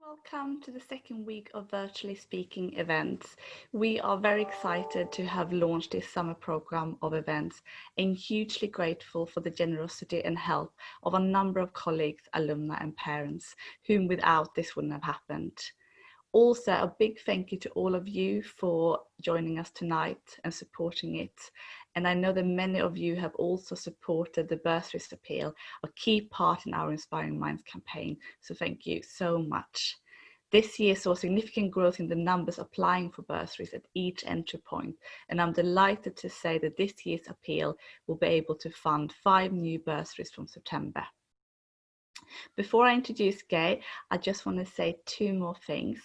Welcome to the second week of Virtually Speaking events. We are very excited to have launched this summer program of events and hugely grateful for the generosity and help of a number of colleagues, alumni and parents, whom without this wouldn't have happened. Also, a big thank you to all of you for joining us tonight and supporting it. And I know that many of you have also supported the Bursaries Appeal, a key part in our Inspiring Minds campaign. So thank you so much. This year saw significant growth in the numbers applying for bursaries at each entry point, and I'm delighted to say that this year's appeal will be able to fund 5 new bursaries from September. Before I introduce Gay, I just want to say 2 more things.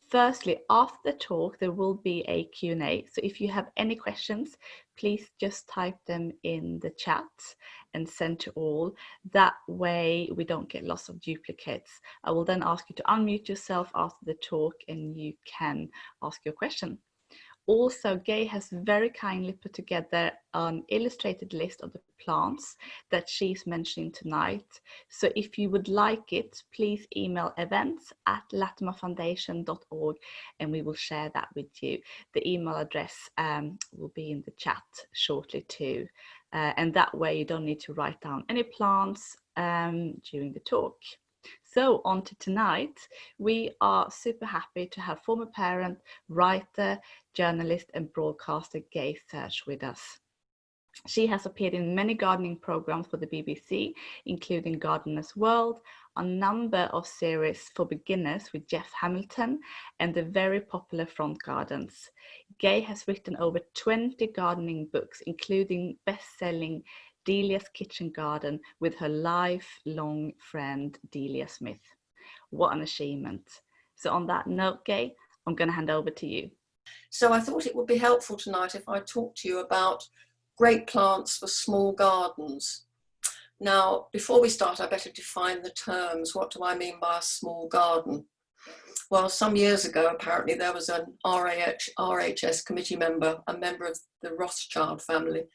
Firstly, after the talk, there will be a Q&A. So if you have any questions, please just type them in the chat and send to all. That way we don't get lots of duplicates. I will then ask you to unmute yourself after the talk and you can ask your question. Also, Gay has very kindly put together an illustrated list of the plants that she's mentioning tonight. So if you would like it, please email events@latimerfoundation.org and we will share that with you. The email address will be in the chat shortly too. And that way you don't need to write down any plants during the talk. So on to tonight, we are super happy to have former parent, writer, journalist and broadcaster Gay Search with us. She has appeared in many gardening programs for the BBC, including Gardener's World, a number of series for beginners with Jeff Hamilton and the very popular Front Gardens. Gay has written over 20 gardening books, including best-selling Delia's Kitchen Garden with her lifelong friend Delia Smith. What an achievement. So on that note, Gay, I'm going to hand over to you. So I thought it would be helpful tonight if I talk to you about great plants for small gardens. Now, before we start, I better define the terms. What do I mean by a small garden? Well, some years ago, apparently there was an RHS committee member, a member of the Rothschild family,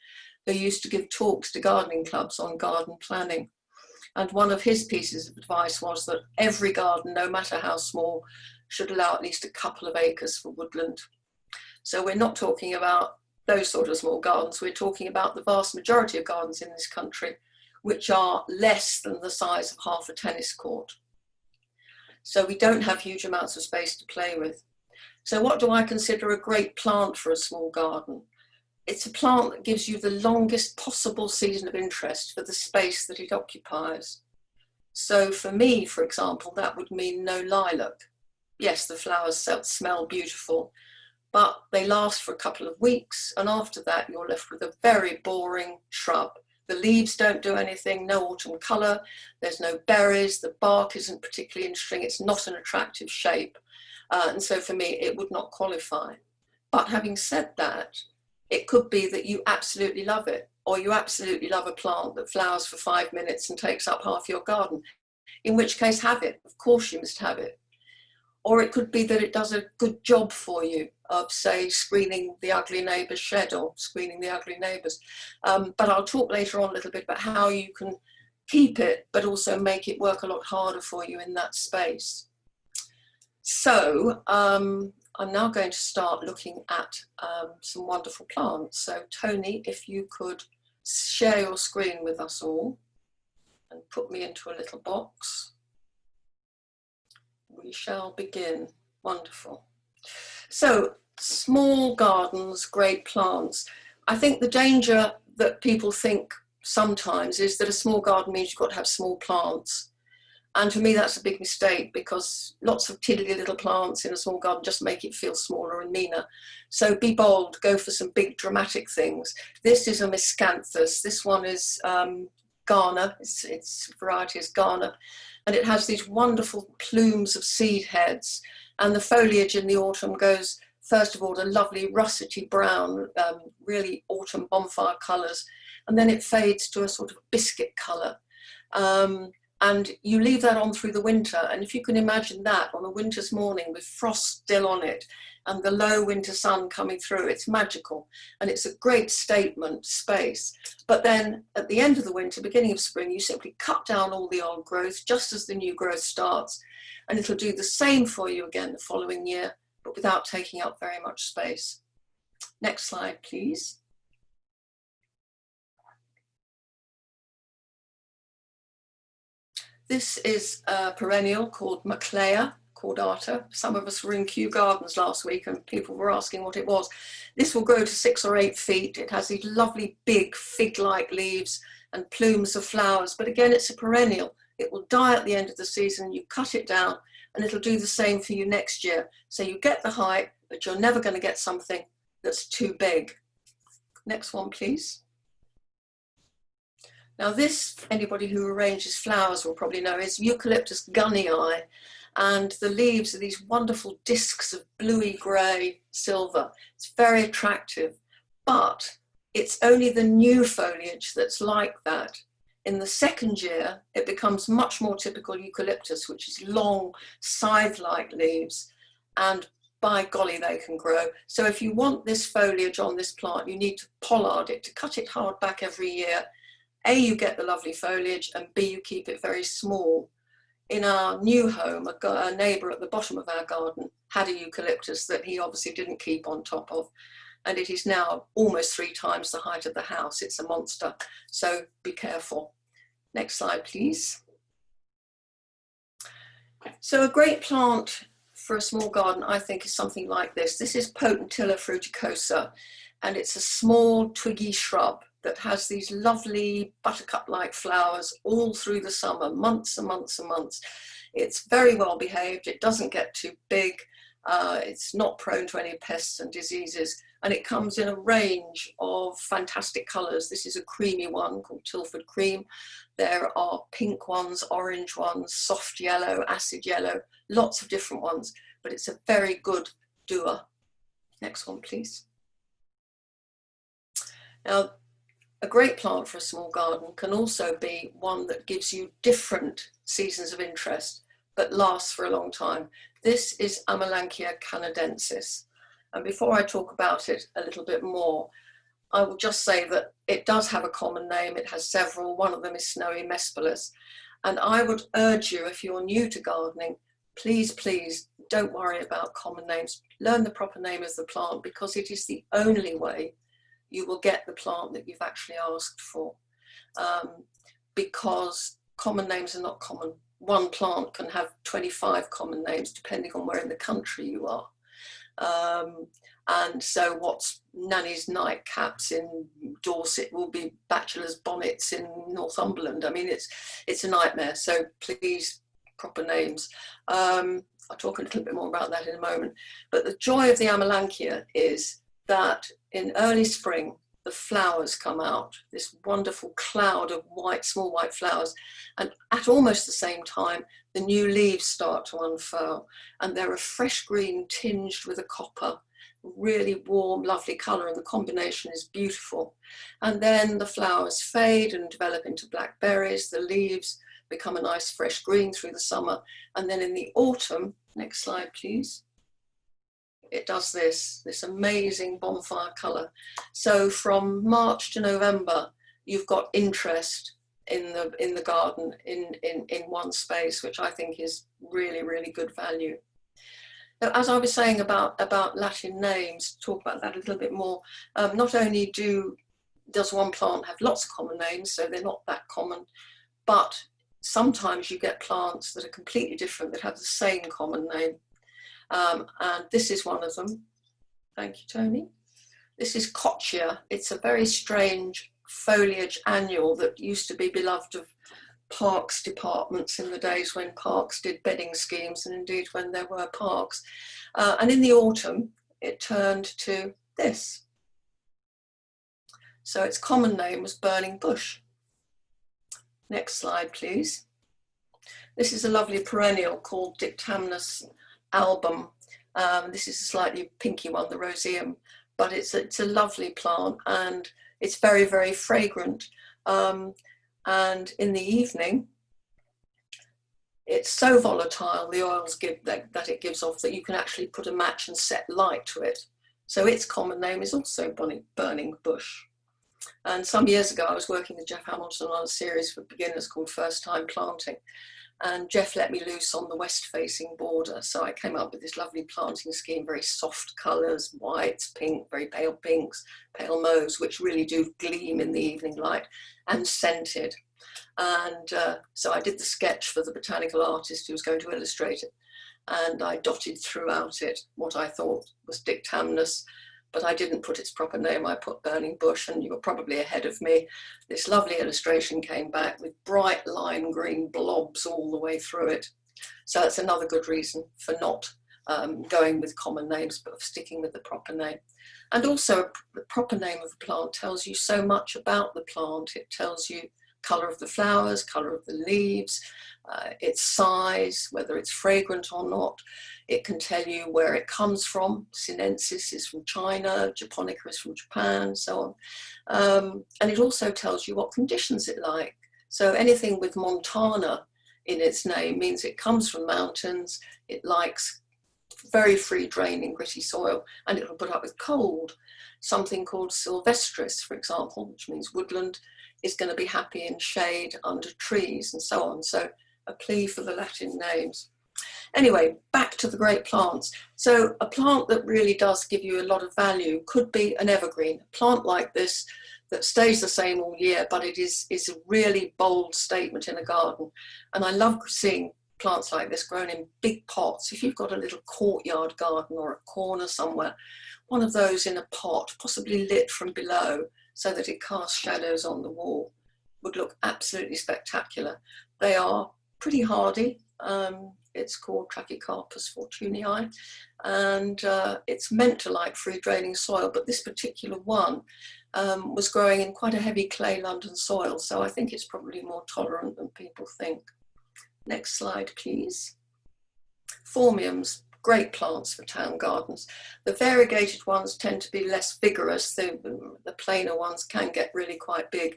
who used to give talks to gardening clubs on garden planning. And one of his pieces of advice was that every garden, no matter how small, should allow at least a couple of acres for woodland. So we're not talking about those sort of small gardens. We're talking about the vast majority of gardens in this country, which are less than the size of half a tennis court. So we don't have huge amounts of space to play with. So what do I consider a great plant for a small garden? It's a plant that gives you the longest possible season of interest for the space that it occupies. So for me, for example, that would mean no lilac. Yes, the flowers smell beautiful, but they last for a couple of weeks, and after that you're left with a very boring shrub. The leaves don't do anything, no autumn colour, there's no berries, the bark isn't particularly interesting, it's not an attractive shape, and so for me it would not qualify. But having said that, it could be that you absolutely love it, or you absolutely love a plant that flowers for 5 minutes and takes up half your garden, in which case have it, of course you must have it. Or it could be that it does a good job for you of, say, screening the ugly neighbour's shed or screening the ugly neighbours. But I'll talk later on a little bit about how you can keep it, but also make it work a lot harder for you in that space. So I'm now going to start looking at some wonderful plants. So Tony, if you could share your screen with us all and put me into a little box. We shall begin. Wonderful. So small gardens, great plants. I think the danger that people think sometimes is that a small garden means you've got to have small plants. And for me, that's a big mistake, because lots of tiddly little plants in a small garden just make it feel smaller and meaner. So be bold, go for some big dramatic things. This is a miscanthus. This one is Ghana. Its variety is Ghana. And it has these wonderful plumes of seed heads. And the foliage in the autumn goes, first of all, a lovely russety brown, really autumn bonfire colours. And then it fades to a sort of biscuit colour. And And you leave that on through the winter. And if you can imagine that on a winter's morning with frost still on it and the low winter sun coming through, it's magical. And it's a great statement space. But then at the end of the winter, beginning of spring, you simply cut down all the old growth just as the new growth starts. And it'll do the same for you again the following year, but without taking up very much space. Next slide, please. This is a perennial called Macleia cordata. Some of us were in Kew Gardens last week and people were asking what it was. This will grow to 6 or 8 feet. It has these lovely big fig-like leaves and plumes of flowers, but again, it's a perennial. It will die at the end of the season. You cut it down and it'll do the same for you next year. So you get the height, but you're never going to get something that's too big. Next one, please. Now this, anybody who arranges flowers will probably know, is Eucalyptus gunnii, and the leaves are these wonderful discs of bluey grey silver. It's very attractive, but it's only the new foliage that's like that. In the second year, it becomes much more typical eucalyptus, which is long, scythe-like leaves, and by golly, they can grow. So if you want this foliage on this plant, you need to pollard it, to cut it hard back every year. A, you get the lovely foliage, and B, you keep it very small. In our new home, a neighbour at the bottom of our garden had a eucalyptus that he obviously didn't keep on top of, and it is now almost 3 times the height of the house. It's a monster, so be careful. Next slide, please. So a great plant for a small garden, I think, is something like this. This is Potentilla fruticosa, and it's a small twiggy shrub that has these lovely buttercup-like flowers all through the summer, months and months and months. It's very well behaved. It doesn't get too big. It's not prone to any pests and diseases. And it comes in a range of fantastic colours. This is a creamy one called Tilford Cream. There are pink ones, orange ones, soft yellow, acid yellow, lots of different ones, but it's a very good doer. Next one, please. Now, a great plant for a small garden can also be one that gives you different seasons of interest, but lasts for a long time. This is Amelanchier canadensis. And before I talk about it a little bit more, I will just say that it does have a common name. It has several. One of them is Snowy Mespalus. And I would urge you, if you're new to gardening, please, please don't worry about common names. Learn the proper name of the plant, because it is the only way you will get the plant that you've actually asked for, because common names are not common. One plant can have 25 common names depending on where in the country you are. And so what's Nanny's nightcaps in Dorset will be bachelor's bonnets in Northumberland. I mean, it's a nightmare. So please, proper names. I'll talk a little bit more about that in a moment. But the joy of the Amelanchier is that in early spring, the flowers come out, this wonderful cloud of white, small white flowers. And at almost the same time, the new leaves start to unfurl, and they're a fresh green tinged with a copper, really warm, lovely colour, and the combination is beautiful. And then the flowers fade and develop into black berries. The leaves become a nice fresh green through the summer. And then in the autumn, next slide, please. It does this amazing bonfire colour. So from March to November, you've got interest in the garden in one space, which I think is really, really good value. Now, as I was saying about Latin names, talk about that a little bit more. Not only does one plant have lots of common names, so they're not that common, but sometimes you get plants that are completely different that have the same common name. And this is one of them. Thank you, Tony. This is Coccia. It's a very strange foliage annual that used to be beloved of parks departments in the days when parks did bedding schemes, and indeed when there were parks. And in the autumn, it turned to this. So its common name was burning bush. Next slide, please. This is a lovely perennial called Dictamnus album. This is a slightly pinky one, the roseum, but it's a lovely plant, and it's very, very fragrant. And in the evening, It's so volatile, the oils that it gives off, that you can actually put a match and set light to it. So its common name is also burning bush. And some years ago, I was working with Jeff Hamilton on a series for beginners called First Time Planting. And Jeff let me loose on the west-facing border. So I came up with this lovely planting scheme, very soft colours, whites, pink, very pale pinks, pale mauves, which really do gleam in the evening light, and scented. And so I did the sketch for the botanical artist who was going to illustrate it. And I dotted throughout it what I thought was dictamnus, but I didn't put its proper name. I put burning bush, and you were probably ahead of me. This lovely illustration came back with bright lime green blobs all the way through it. So that's another good reason for not going with common names, but sticking with the proper name. And also the proper name of a plant tells you so much about the plant. It tells you colour of the flowers, colour of the leaves, its size, whether it's fragrant or not. It can tell you where it comes from. Sinensis is from China, Japonica is from Japan, so on. And it also tells you what conditions it like. So anything with Montana in its name means it comes from mountains, it likes very free draining gritty soil, and it will put up with cold. Something called Sylvestris, for example, which means woodland, is going to be happy in shade under trees and so on. So a plea for the Latin names. Anyway, back to the great plants. So a plant that really does give you a lot of value could be an evergreen. A plant like this that stays the same all year, but it is a really bold statement in a garden. And I love seeing plants like this grown in big pots. If you've got a little courtyard garden or a corner somewhere, one of those in a pot, possibly lit from below so that it casts shadows on the wall, would look absolutely spectacular. They are pretty hardy. It's called Trachycarpus fortunei, and it's meant to like free draining soil, but this particular one was growing in quite a heavy clay London soil, so I think it's probably more tolerant than people think. Next slide, please. Phormiums, great plants for town gardens. The variegated ones tend to be less vigorous. The plainer ones can get really quite big,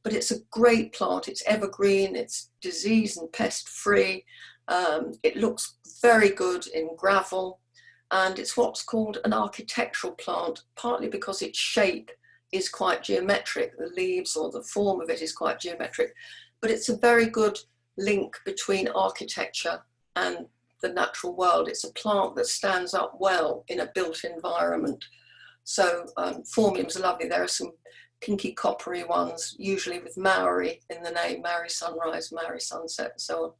but it's a great plant. It's evergreen, it's disease and pest free. It looks very good in gravel, and it's what's called an architectural plant, partly because its shape is quite geometric. The leaves or the form of it is quite geometric, but it's a very good link between architecture and the natural world. It's a plant that stands up well in a built environment. So phormiums are lovely. There are some pinky coppery ones, usually with Maori in the name, Maori sunrise, Maori sunset, and so on.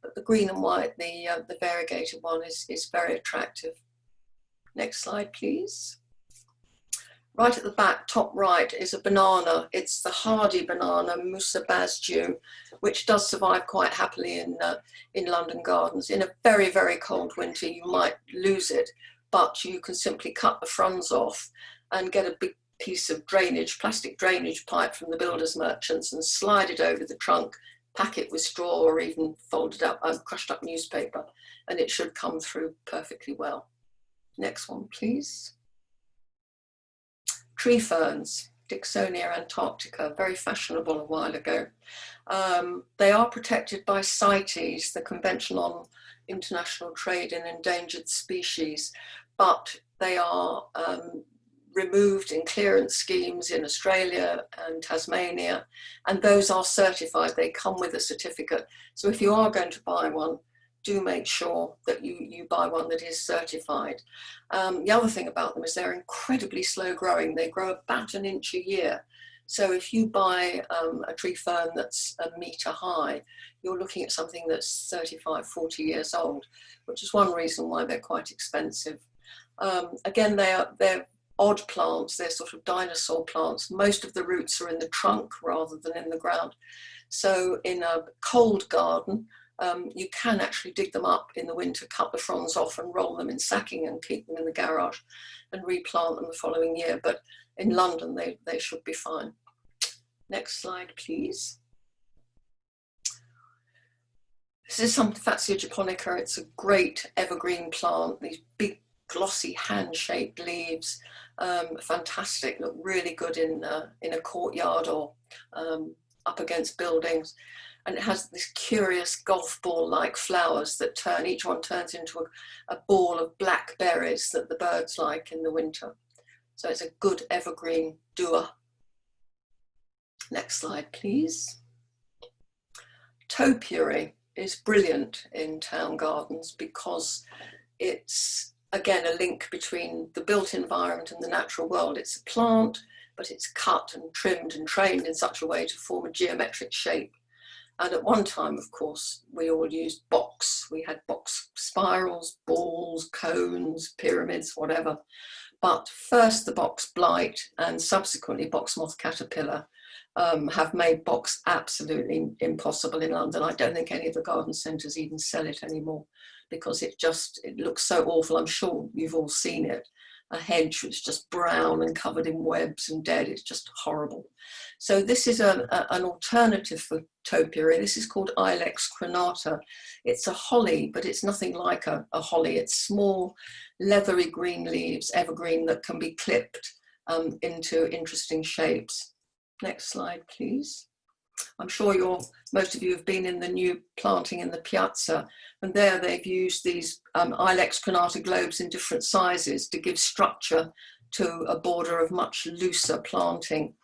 But the green and white, the variegated one is very attractive. Next slide, please. Right at the back, top right, is a banana. It's the hardy banana, Musa basjum, which does survive quite happily in London gardens. In a very, very cold winter, you might lose it, but you can simply cut the fronds off and get a big piece of drainage, plastic drainage pipe from the builders merchants, and slide it over the trunk, pack it with straw or even folded up, crushed up newspaper, and it should come through perfectly well. Next one, please. Tree ferns, Dicksonia antarctica, very fashionable a while ago. They are protected by CITES, the Convention on International Trade in Endangered Species, but they are removed in clearance schemes in Australia and Tasmania, and those are certified. They come with a certificate. So if you are going to buy one, do make sure that you buy one that is certified. The other thing about them is they're incredibly slow growing. They grow about an inch a year. So if you buy a tree fern that's a metre high, you're looking at something that's 35, 40 years old, which is one reason why they're quite expensive. Again, they're odd plants. They're sort of dinosaur plants. Most of the roots are in the trunk rather than in the ground. So in a cold garden, you can actually dig them up in the winter, cut the fronds off and roll them in sacking and keep them in the garage and replant them the following year. But in London, they should be fine. Next slide, please. This is some Fatsia japonica. It's a great evergreen plant. These big, glossy, hand-shaped leaves, fantastic, look really good in a courtyard or up against buildings. and it has this curious golf ball-like flowers that turn, each one turns into a ball of black berries that the birds like in the winter. So it's a good evergreen doer. Next slide, please. Topiary is brilliant in town gardens because it's, again, a link between the built environment and the natural world. It's a plant, but it's cut and trimmed and trained in such a way to form a geometric shape. And at one time, of course, we all used box. We had box spirals, balls, cones, pyramids, whatever. But first the box blight and subsequently box moth caterpillar have made box absolutely impossible in London. I don't think any of the garden centres even sell it anymore because it looks so awful. I'm sure you've all seen it. A hedge which is just brown and covered in webs and dead. It's just horrible. So this is an alternative for topiary. This is called Ilex crenata. It's a holly, but it's nothing like a holly. It's small, leathery green leaves, evergreen, that can be clipped into interesting shapes. Next slide, please. I'm sure most of you have been in the new planting in the piazza, and there they've used these Ilex crenata globes in different sizes to give structure to a border of much looser planting.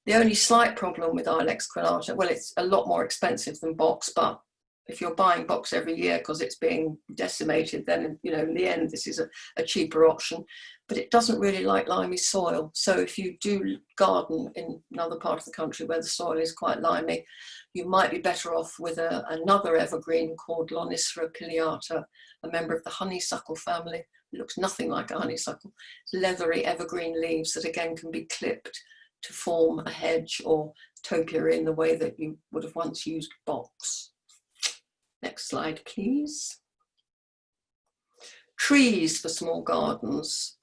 The only slight problem with Ilex crenata, well, it's a lot more expensive than box, but if you're buying box every year because it's being decimated, then, you know, in the end, this is a cheaper option. But it doesn't really like limey soil. So if you do garden in another part of the country where the soil is quite limey, you might be better off with another evergreen called Lonicera pileata, a member of the honeysuckle family. It looks nothing like a honeysuckle. Leathery evergreen leaves that again can be clipped to form a hedge or topiary in the way that you would have once used box. Next slide, please. Trees for small gardens.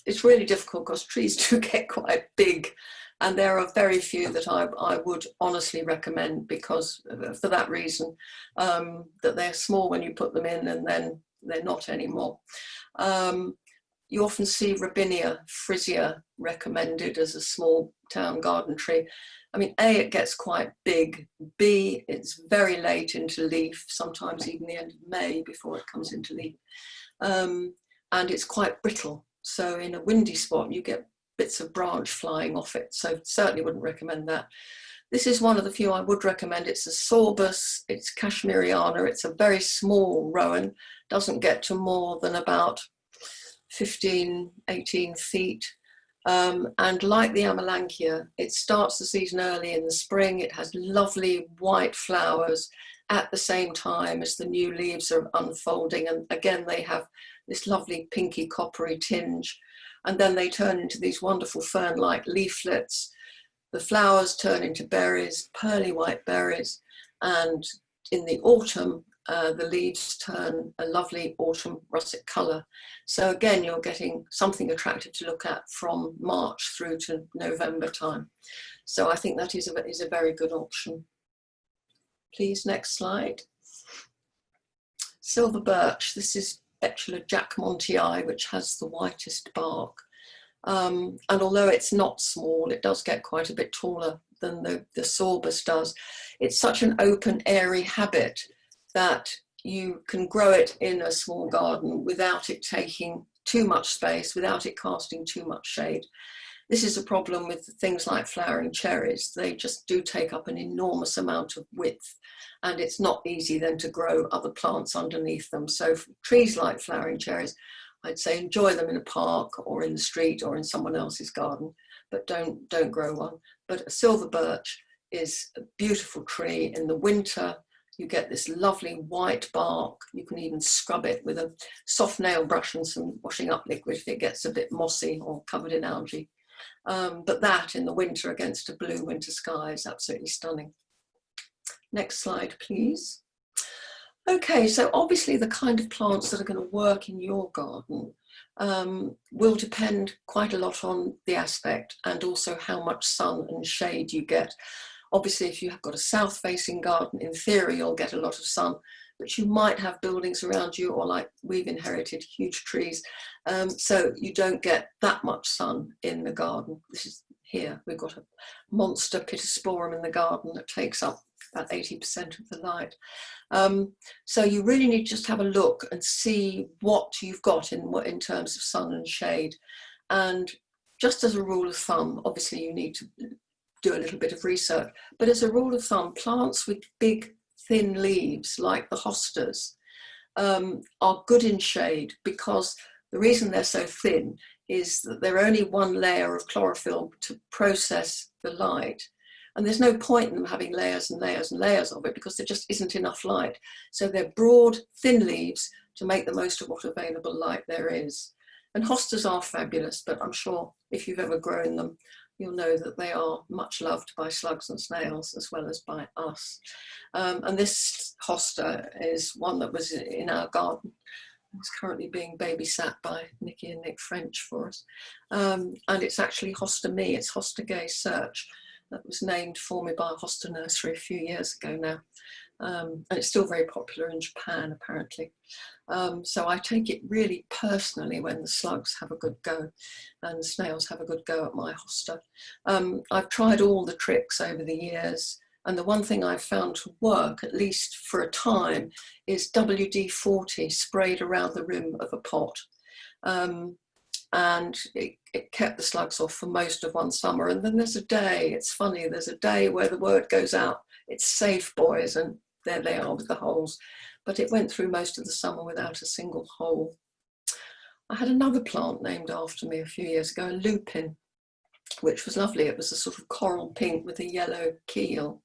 It's really difficult because trees do get quite big, and there are very few that I would honestly recommend because for that reason, that they're small when you put them in and then they're not anymore. You often see Robinia frisia recommended as a small town garden tree. I mean, A, it gets quite big. B, it's very late into leaf, sometimes even the end of May before it comes into leaf. And it's quite brittle. So in a windy spot, you get bits of branch flying off it. So certainly wouldn't recommend that. This is one of the few I would recommend. It's a Sorbus, it's Kashmiriana. It's a very small rowan, doesn't get to more than about 15, 18 feet. And like the Amelanchier, it starts the season early in the spring. It has lovely white flowers at the same time as the new leaves are unfolding. And again, they have this lovely pinky coppery tinge. And then they turn into these wonderful fern-like leaflets. The flowers turn into berries, pearly white berries. And in the autumn, the leaves turn a lovely autumn russet colour. So again, you're getting something attractive to look at from March through to November time. So I think that is a very good option. Please, next slide. Silver birch. This is Betula jackmontii, which has the whitest bark. And although it's not small, it does get quite a bit taller than the Sorbus does. It's such an open, airy habit that you can grow it in a small garden without it taking too much space, without it casting too much shade. This is a problem with things like flowering cherries. They just do take up an enormous amount of width, and it's not easy then to grow other plants underneath them. So for trees like flowering cherries, I'd say enjoy them in a park or in the street or in someone else's garden, but don't grow one. But a silver birch is a beautiful tree in the winter. You get this lovely white bark. You can even scrub it with a soft nail brush and some washing up liquid if it gets a bit mossy or covered in algae. But that in the winter against a blue winter sky is absolutely stunning. Next slide, please. Okay, so obviously the kind of plants that are going to work in your garden will depend quite a lot on the aspect and also how much sun and shade you get. Obviously, if you have got a south-facing garden, in theory, you'll get a lot of sun, but you might have buildings around you, or like we've inherited, huge trees, so you don't get that much sun in the garden. This is here, we've got a monster Pittosporum in the garden that takes up about 80% of the light. So you really need to just have a look and see what you've got in terms of sun and shade. And just as a rule of thumb, obviously you need to do a little bit of research, but as a rule of thumb, plants with big thin leaves like the hostas are good in shade, because the reason they're so thin is that they're only one layer of chlorophyll to process the light. And there's no point in them having layers and layers and layers of it, because there just isn't enough light. So they're broad, thin leaves to make the most of what available light there is. And hostas are fabulous, but I'm sure if you've ever grown them, you'll know that they are much loved by slugs and snails as well as by us. And this hosta is one that was in our garden. It's currently being babysat by Nikki and Nick French for us. And it's actually Hosta Me, it's Hosta Gay Search. That was named for me by a hosta nursery a few years ago now. And it's still very popular in Japan, apparently. So I take it really personally when the slugs have a good go and the snails have a good go at my hosta. I've tried all the tricks over the years, and the one thing I've found to work, at least for a time, is WD-40 sprayed around the rim of a pot. And it kept the slugs off for most of one summer. And then there's a day, it's funny, there's a day where the word goes out, it's safe, boys, and there they are with the holes. But it went through most of the summer without a single hole. I had another plant named after me a few years ago, a lupin, which was lovely. It was a sort of coral pink with a yellow keel.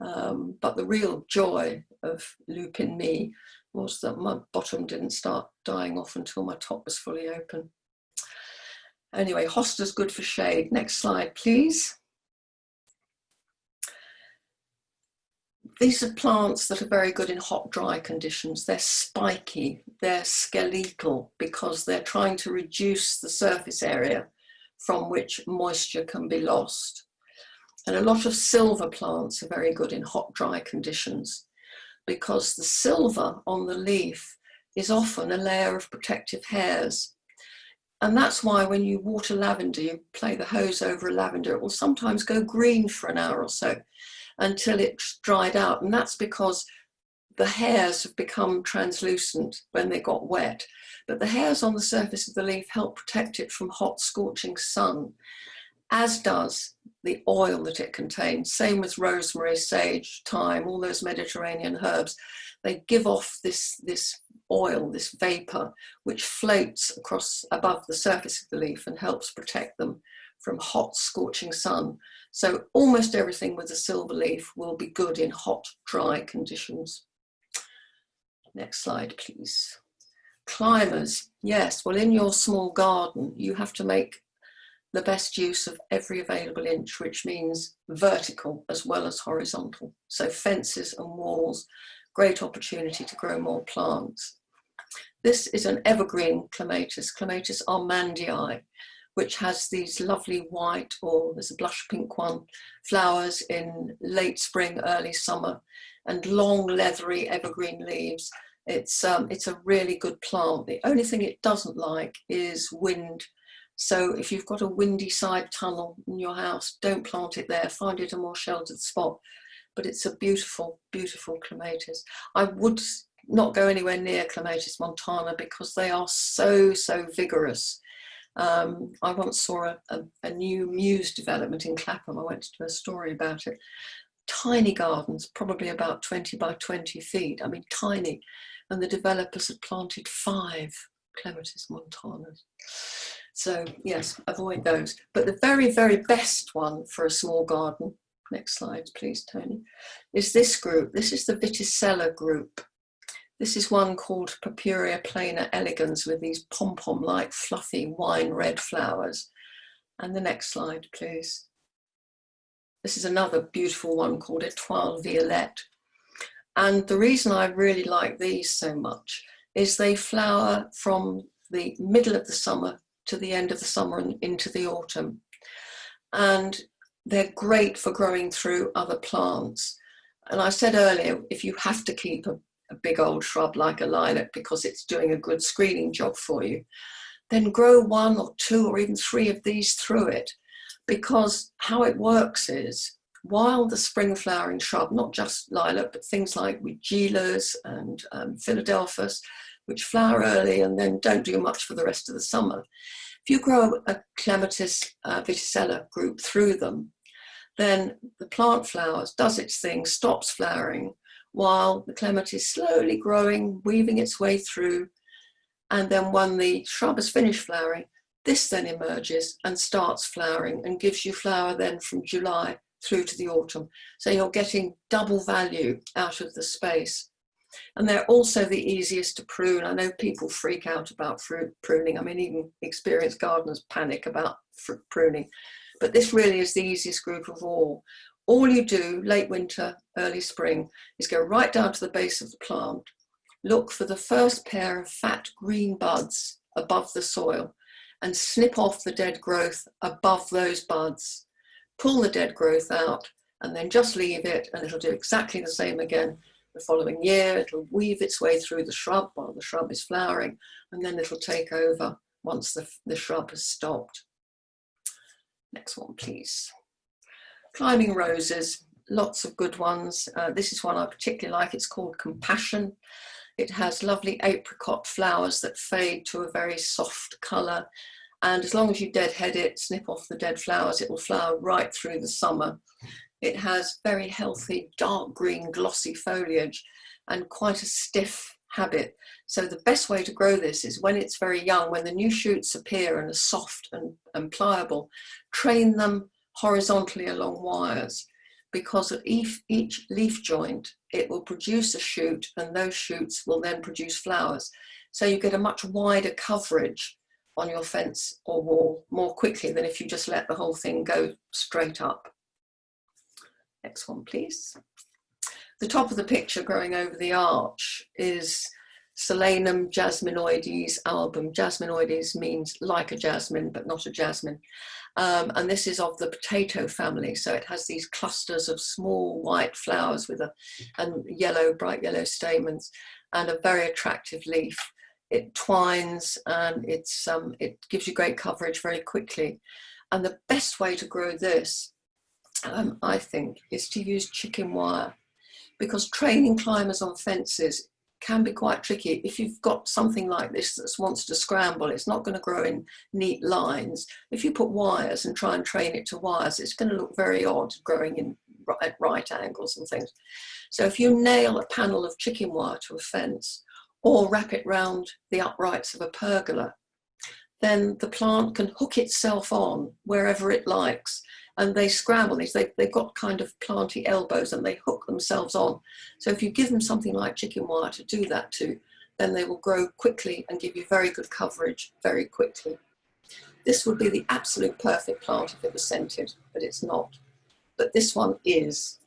But the real joy of Lupin Me was that my bottom didn't start dying off until my top was fully open. Anyway, hosta's good for shade. Next slide, please. These are plants that are very good in hot, dry conditions. They're spiky, they're skeletal, because they're trying to reduce the surface area from which moisture can be lost. And a lot of silver plants are very good in hot, dry conditions, because the silver on the leaf is often a layer of protective hairs. And that's why when you water lavender, you play the hose over a lavender, it will sometimes go green for an hour or so until it's dried out. And that's because the hairs have become translucent when they got wet. But the hairs on the surface of the leaf help protect it from hot, scorching sun, as does the oil that it contains. Same with rosemary, sage, thyme, all those Mediterranean herbs. They give off this oil, this vapor, which floats across above the surface of the leaf and helps protect them from hot, scorching sun. So almost everything with a silver leaf will be good in hot, dry conditions. Next slide, please. Climbers, yes, well, in your small garden, you have to make the best use of every available inch, which means vertical as well as horizontal. So fences and walls, great opportunity to grow more plants. This is an evergreen clematis, Clematis armandii, which has these lovely white, or there's a blush pink one, flowers in late spring, early summer, and long leathery evergreen leaves. It's a really good plant. The only thing it doesn't like is wind. So if you've got a windy side tunnel in your house, don't plant it there, find it a more sheltered spot. But it's a beautiful, beautiful clematis. I would not go anywhere near Clematis montana because they are so, so vigorous. I once saw a new Muse development in Clapham. I went to do a story about it. Tiny gardens, probably about 20 by 20 feet. I mean, tiny. And the developers had planted 5 Clematis montanas. So yes, avoid those. But the very, very best one for a small garden, next slide please, Tony, is this group. This is the Viticella group. This is one called Purpurea plana elegans with these pom-pom-like fluffy wine red flowers. And the next slide, please. This is another beautiful one called Etoile Violette. And the reason I really like these so much is they flower from the middle of the summer to the end of the summer and into the autumn. And they're great for growing through other plants. And I said earlier, if you have to keep a big old shrub like a lilac because it's doing a good screening job for you, then grow 1 or 2 or even 3 of these through it. Because how it works is while the spring flowering shrub, not just lilac, but things like weigelias and Philadelphus, which flower early and then don't do much for the rest of the summer. If you grow a Clematis Viticella group through them, then the plant flowers, does its thing, stops flowering, while the clematis is slowly growing, weaving its way through. And then when the shrub has finished flowering, this then emerges and starts flowering and gives you flower then from July through to the autumn. So you're getting double value out of the space. And they're also the easiest to prune. I know people freak out about fruit pruning. I mean, even experienced gardeners panic about pruning. But this really is the easiest group of all. All you do late winter, early spring, is go right down to the base of the plant, look for the first pair of fat green buds above the soil, and snip off the dead growth above those buds. Pull the dead growth out, and then just leave it, and it'll do exactly the same again the following year. It'll weave its way through the shrub while the shrub is flowering, and then it'll take over once the shrub has stopped. Next one, please. Climbing roses, lots of good ones. This is one I particularly like. It's called Compassion. It has lovely apricot flowers that fade to a very soft colour. And as long as you deadhead it, snip off the dead flowers, it will flower right through the summer. It has very healthy, dark green, glossy foliage and quite a stiff habit. So the best way to grow this is when it's very young, when the new shoots appear and are soft and pliable, train them horizontally along wires, because at each leaf joint, it will produce a shoot, and those shoots will then produce flowers. So you get a much wider coverage on your fence or wall more quickly than if you just let the whole thing go straight up. Next one, please. The top of the picture growing over the arch is Solanum jasminoides album. Jasminoides means like a jasmine, but not a jasmine. And this is of the potato family. So it has these clusters of small white flowers with yellow, bright yellow stamens and a very attractive leaf. It twines and it gives you great coverage very quickly. And the best way to grow this, I think, is to use chicken wire, because training climbers on fences can be quite tricky. If you've got something like this that wants to scramble, it's not going to grow in neat lines. If you put wires and try and train it to wires, it's going to look very odd growing in at right angles and things. So if you nail a panel of chicken wire to a fence or wrap it round the uprights of a pergola, then the plant can hook itself on wherever it likes. And they scramble these, they've got kind of planty elbows and they hook themselves on. So if you give them something like chicken wire to do that to, then they will grow quickly and give you very good coverage very quickly. This would be the absolute perfect plant if it was scented, but it's not. But this one is.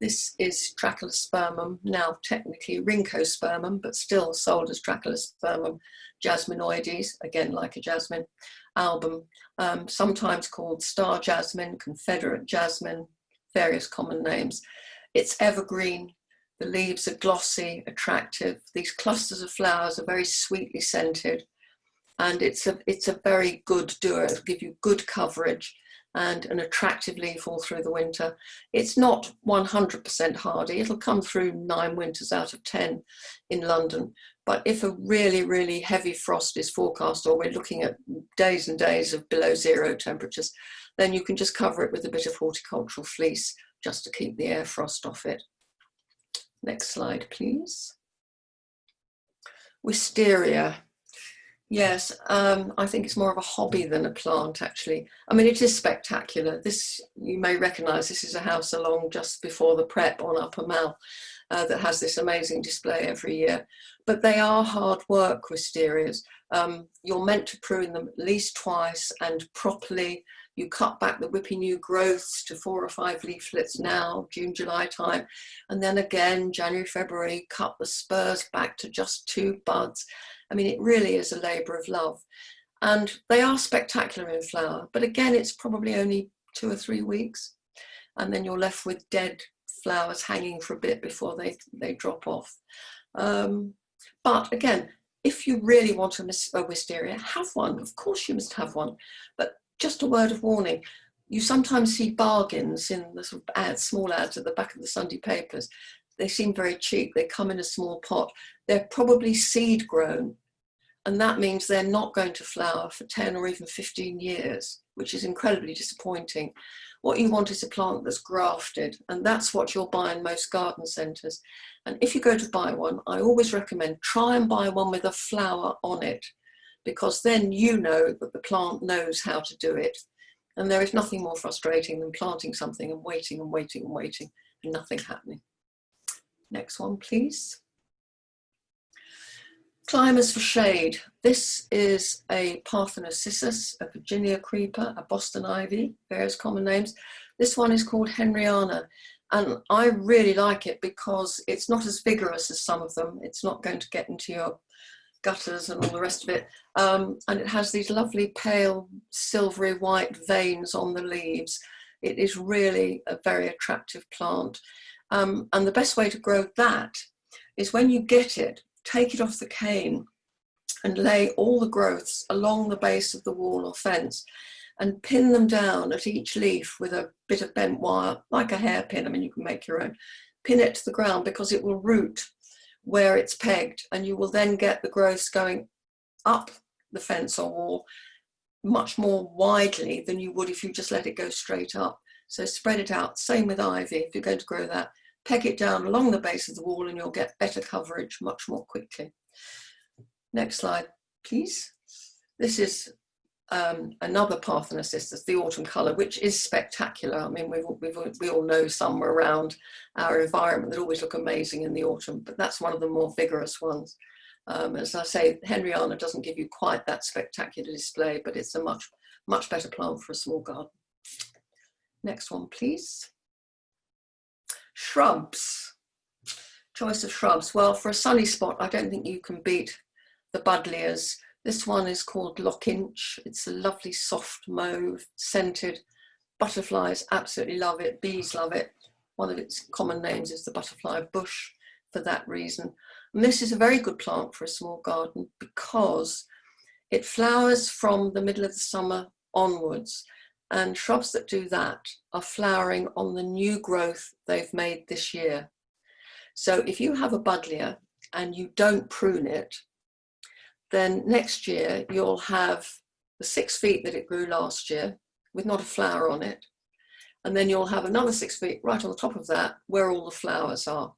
This is Trachelospermum, now technically Rhynchospermum, but still sold as Trachelospermum jasminoides, again like a jasmine, album, sometimes called star jasmine, confederate jasmine, various common names. It's evergreen, the leaves are glossy, attractive, these clusters of flowers are very sweetly scented, and it's a very good doer. It'll give you good coverage and an attractive leaf all through the winter. It's not 100% hardy. It'll come through 9 winters out of 10 in London. But if a really, really heavy frost is forecast, or we're looking at days and days of below 0 temperatures, then you can just cover it with a bit of horticultural fleece just to keep the air frost off it. Next slide, please. Wisteria. Yes, I think it's more of a hobby than a plant, actually. I mean, it is spectacular. This, you may recognise, this is a house along just before the Prep on Upper Mall that has this amazing display every year. But they are hard work, wisterias. You're meant to prune them at least twice and properly. You cut back the whippy new growths to 4 or 5 leaflets now, June, July time. And then again, January, February, cut the spurs back to just 2 buds. I mean, it really is a labour of love. And they are spectacular in flower, but again, it's probably only 2 or 3 weeks. And then you're left with dead flowers hanging for a bit before they drop off. But again, if you really want a wisteria, have one. Of course you must have one. But just a word of warning, You sometimes see bargains in the sort of ads, small ads at the back of the Sunday papers. They seem very cheap. They come in a small pot. They're probably seed grown. And that means they're not going to flower for 10 or even 15 years, which is incredibly disappointing. What you want is a plant that's grafted, and that's what you'll buy in most garden centres. And if you go to buy one, I always recommend try and buy one with a flower on it, because then you know that the plant knows how to do it. And there is nothing more frustrating than planting something and waiting and waiting and waiting and nothing happening. Next one, please. Climbers for shade. This is a Parthenocyssus, a Virginia creeper, a Boston ivy, various common names. This one is called Henriana, and I really like it because it's not as vigorous as some of them. It's not going to get into your gutters and all the rest of it. And it has these lovely pale silvery white veins on the leaves. It is really a very attractive plant. And the best way to grow that is when you get it, take it off the cane and lay all the growths along the base of the wall or fence and pin them down at each leaf with a bit of bent wire, like a hairpin. I mean, you can make your own. Pin it to the ground because it will root where it's pegged, and you will then get the growths going up the fence or wall much more widely than you would if you just let it go straight up. So spread it out. Same with ivy. If you're going to grow that, peg it down along the base of the wall and you'll get better coverage much more quickly. Next slide, please. This is another Parthenocyssus, the autumn colour, which is spectacular. I mean, we all know some around our environment that always look amazing in the autumn, but that's one of the more vigorous ones. As I say, Henriana doesn't give you quite that spectacular display, but it's a much better plant for a small garden. Next one, please. Shrubs. Choice of shrubs. Well, for a sunny spot, I don't think you can beat the buddleias. This one is called Lockinch. It's a lovely soft mauve, scented. Butterflies absolutely love it. Bees love it. One of its common names is the butterfly bush for that reason. And this is a very good plant for a small garden because it flowers from the middle of the summer onwards. And shrubs that do that are flowering on the new growth they've made this year. So if you have a buddleia and you don't prune it, then next year you'll have the 6 feet that it grew last year with not a flower on it. And then you'll have another 6 feet right on the top of that where all the flowers are.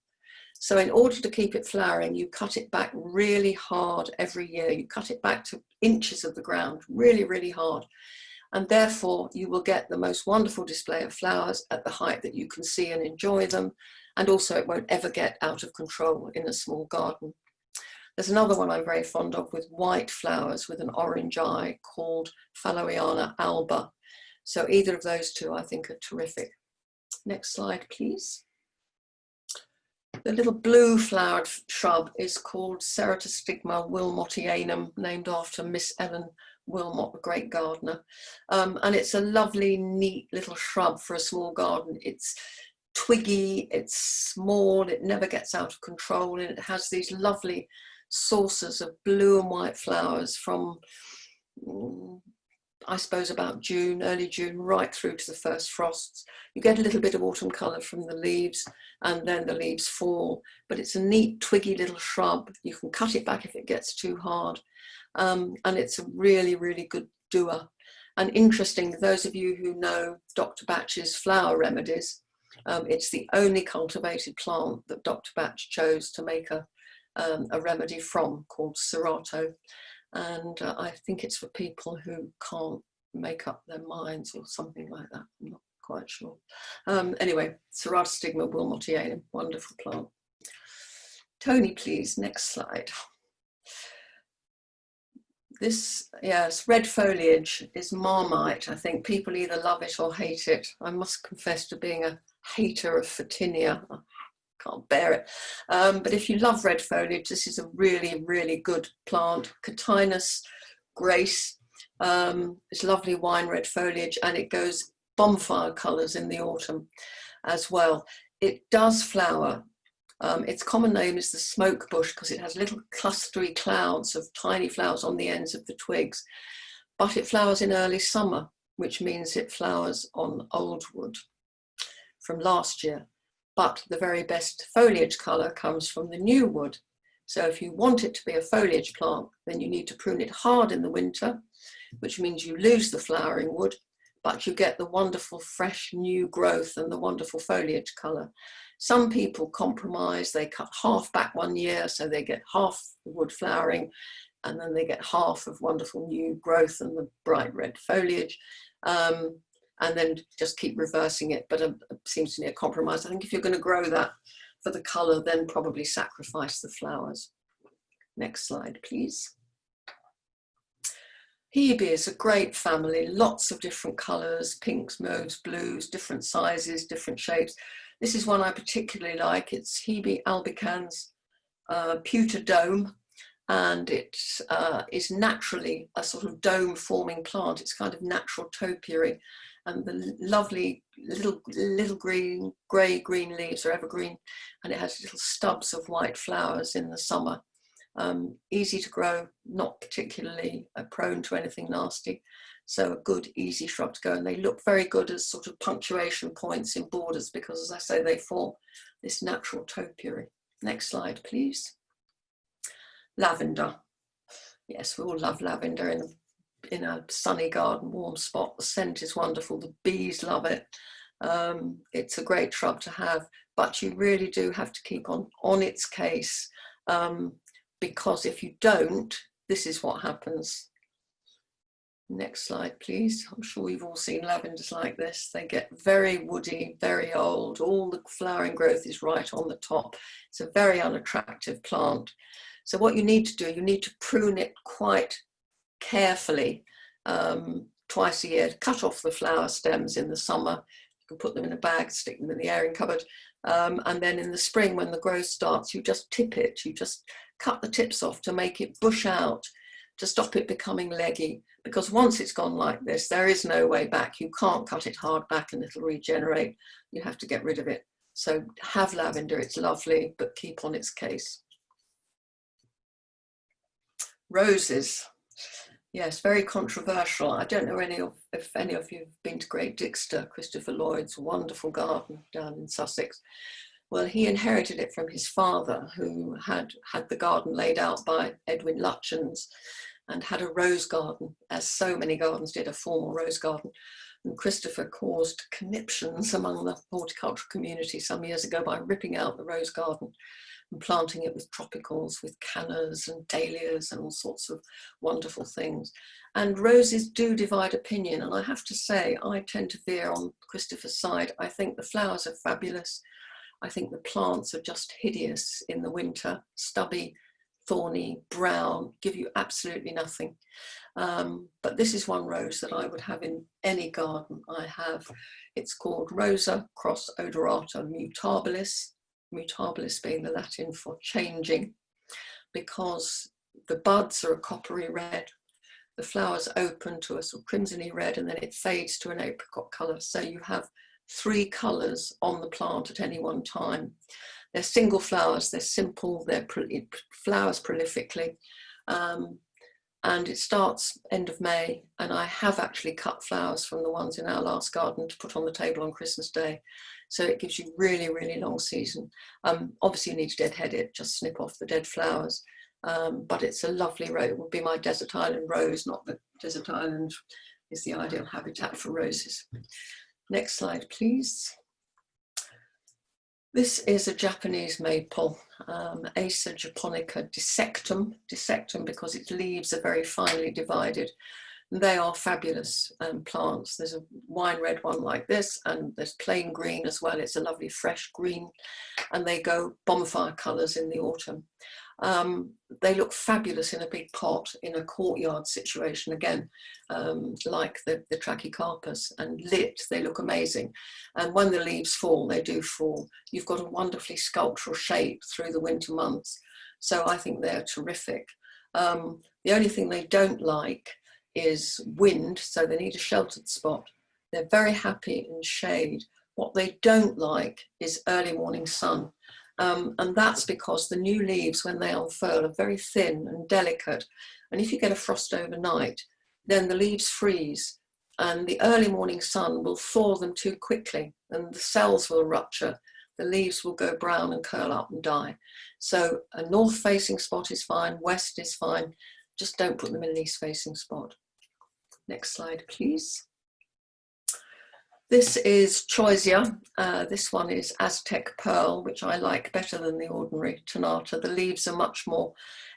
So in order to keep it flowering, you cut it back really hard every year. You cut it back to inches of the ground, really, really hard. And therefore you will get the most wonderful display of flowers at the height that you can see and enjoy them. And also it won't ever get out of control in a small garden. There's another one I'm very fond of with white flowers with an orange eye called Phaloiana alba. So either of those two I think are terrific. Next slide, please. The little blue flowered shrub is called Ceratostigma wilmotianum, named after Miss Ellen Wilmot, a great gardener. And it's a lovely, neat little shrub for a small garden. It's twiggy, it's small, it never gets out of control, and it has these lovely sources of blue and white flowers from, I suppose, about June, early June, right through to the first frosts. You get a little bit of autumn colour from the leaves, and then the leaves fall. But it's a neat, twiggy little shrub. You can cut it back if it gets too hard. And it's a really, really good doer. And interesting, those of you who know Dr. Batch's flower remedies, it's the only cultivated plant that Dr. Batch chose to make a remedy from, called Cerato. And I think it's for people who can't make up their minds or something like that. I'm not quite sure. Anyway, Ceratostigma wilmotianum, wonderful plant. Tony, please, next slide. This, yes, red foliage is Marmite. I think people either love it or hate it. I must confess to being a hater of Photinia. I can't bear it. But if you love red foliage, this is a really, really good plant. Catinus grace. It's lovely wine red foliage, and it goes bonfire colours in the autumn as well. It does flower. Its common name is the smoke bush because it has little clustery clouds of tiny flowers on the ends of the twigs, but it flowers in early summer. which means it flowers on old wood from last year. But the very best foliage colour comes from the new wood. So if you want it to be a foliage plant, then you need to prune it hard in the winter, which means you lose the flowering wood, but you get the wonderful fresh new growth and the wonderful foliage colour. Some people compromise, they cut half back one year, so they get half the wood flowering, and then they get half of wonderful new growth and the bright red foliage, and then just keep reversing it. But it seems to me a compromise. I think if you're going to grow that for the colour, then probably sacrifice the flowers. Next slide, please. Hebe is a great family, lots of different colours, pinks, mauves, blues, different sizes, different shapes. This is one I particularly like. It's Hebe albicans pewter dome, and it is naturally a sort of dome forming plant. It's kind of natural topiary, and the lovely little green, grey-green leaves are evergreen, and it has little stubs of white flowers in the summer. Easy to grow, not particularly prone to anything nasty. So a good, easy shrub to go, and they look very good as sort of punctuation points in borders because, as I say, they form this natural topiary. Next slide, please. Lavender. Yes, we all love lavender in a sunny garden, warm spot. The scent is wonderful. The bees love it. It's a great shrub to have, but you really do have to keep on its case, because if you don't, this is what happens. Next slide, please. I'm sure you've all seen lavenders like this. They get very woody, very old. All the flowering growth is right on the top. It's a very unattractive plant. So what you need to do, you need to prune it quite carefully twice a year. Cut off the flower stems in the summer. You can put them in a bag, stick them in the airing cupboard. And then in the spring, when the growth starts, you just tip it. You just cut the tips off to make it bush out, to stop it becoming leggy. Because once it's gone like this, there is no way back. You can't cut it hard back and it'll regenerate. You have to get rid of it. So have lavender, it's lovely, but keep on its case. Roses. Yes, very controversial. I don't know if any of you have been to Great Dixter, Christopher Lloyd's wonderful garden down in Sussex. Well, he inherited it from his father, who had the garden laid out by Edwin Lutyens and had a rose garden, as so many gardens did, a formal rose garden. And Christopher caused conniptions among the horticultural community some years ago by ripping out the rose garden and planting it with tropicals, with cannas and dahlias and all sorts of wonderful things. And roses do divide opinion, and I have to say, I tend to veer on Christopher's side. I think the flowers are fabulous. I think the plants are just hideous in the winter, stubby, thorny, brown, give you absolutely nothing. But this is one rose that I would have in any garden I have. It's called Rosa cross odorata mutabilis, mutabilis being the Latin for changing, because the buds are a coppery red, the flowers open to a sort of crimsony red, and then it fades to an apricot colour. So you have 3 colours on the plant at any one time. They're single flowers, they're simple, it flowers prolifically, and it starts end of May, and I have actually cut flowers from the ones in our last garden to put on the table on Christmas Day. So it gives you really, really long season. Obviously you need to deadhead it, just snip off the dead flowers, but it's a lovely rose. It would be my desert island rose, not that desert island is the ideal habitat for roses. Next slide, please. This is a Japanese maple, Acer japonica dissectum because its leaves are very finely divided. And they are fabulous plants. There's a wine red one like this, and there's plain green as well. It's a lovely fresh green, and they go bonfire colours in the autumn. They look fabulous in a big pot in a courtyard situation, again, like the Trachycarpus, and lit, they look amazing. And when the leaves fall, they do fall. You've got a wonderfully sculptural shape through the winter months. So I think they're terrific. The only thing they don't like is wind, so they need a sheltered spot. They're very happy in shade. What they don't like is early morning sun. And that's because the new leaves, when they unfurl, are very thin and delicate. And if you get a frost overnight, then the leaves freeze. and the early morning sun will thaw them too quickly, and the cells will rupture, the leaves will go brown and curl up and die. So a north facing spot is fine, west is fine, just don't put them in an east facing spot. Next slide, please. This is Choisya. This one is Aztec Pearl, which I like better than the ordinary Tanata. The leaves are much more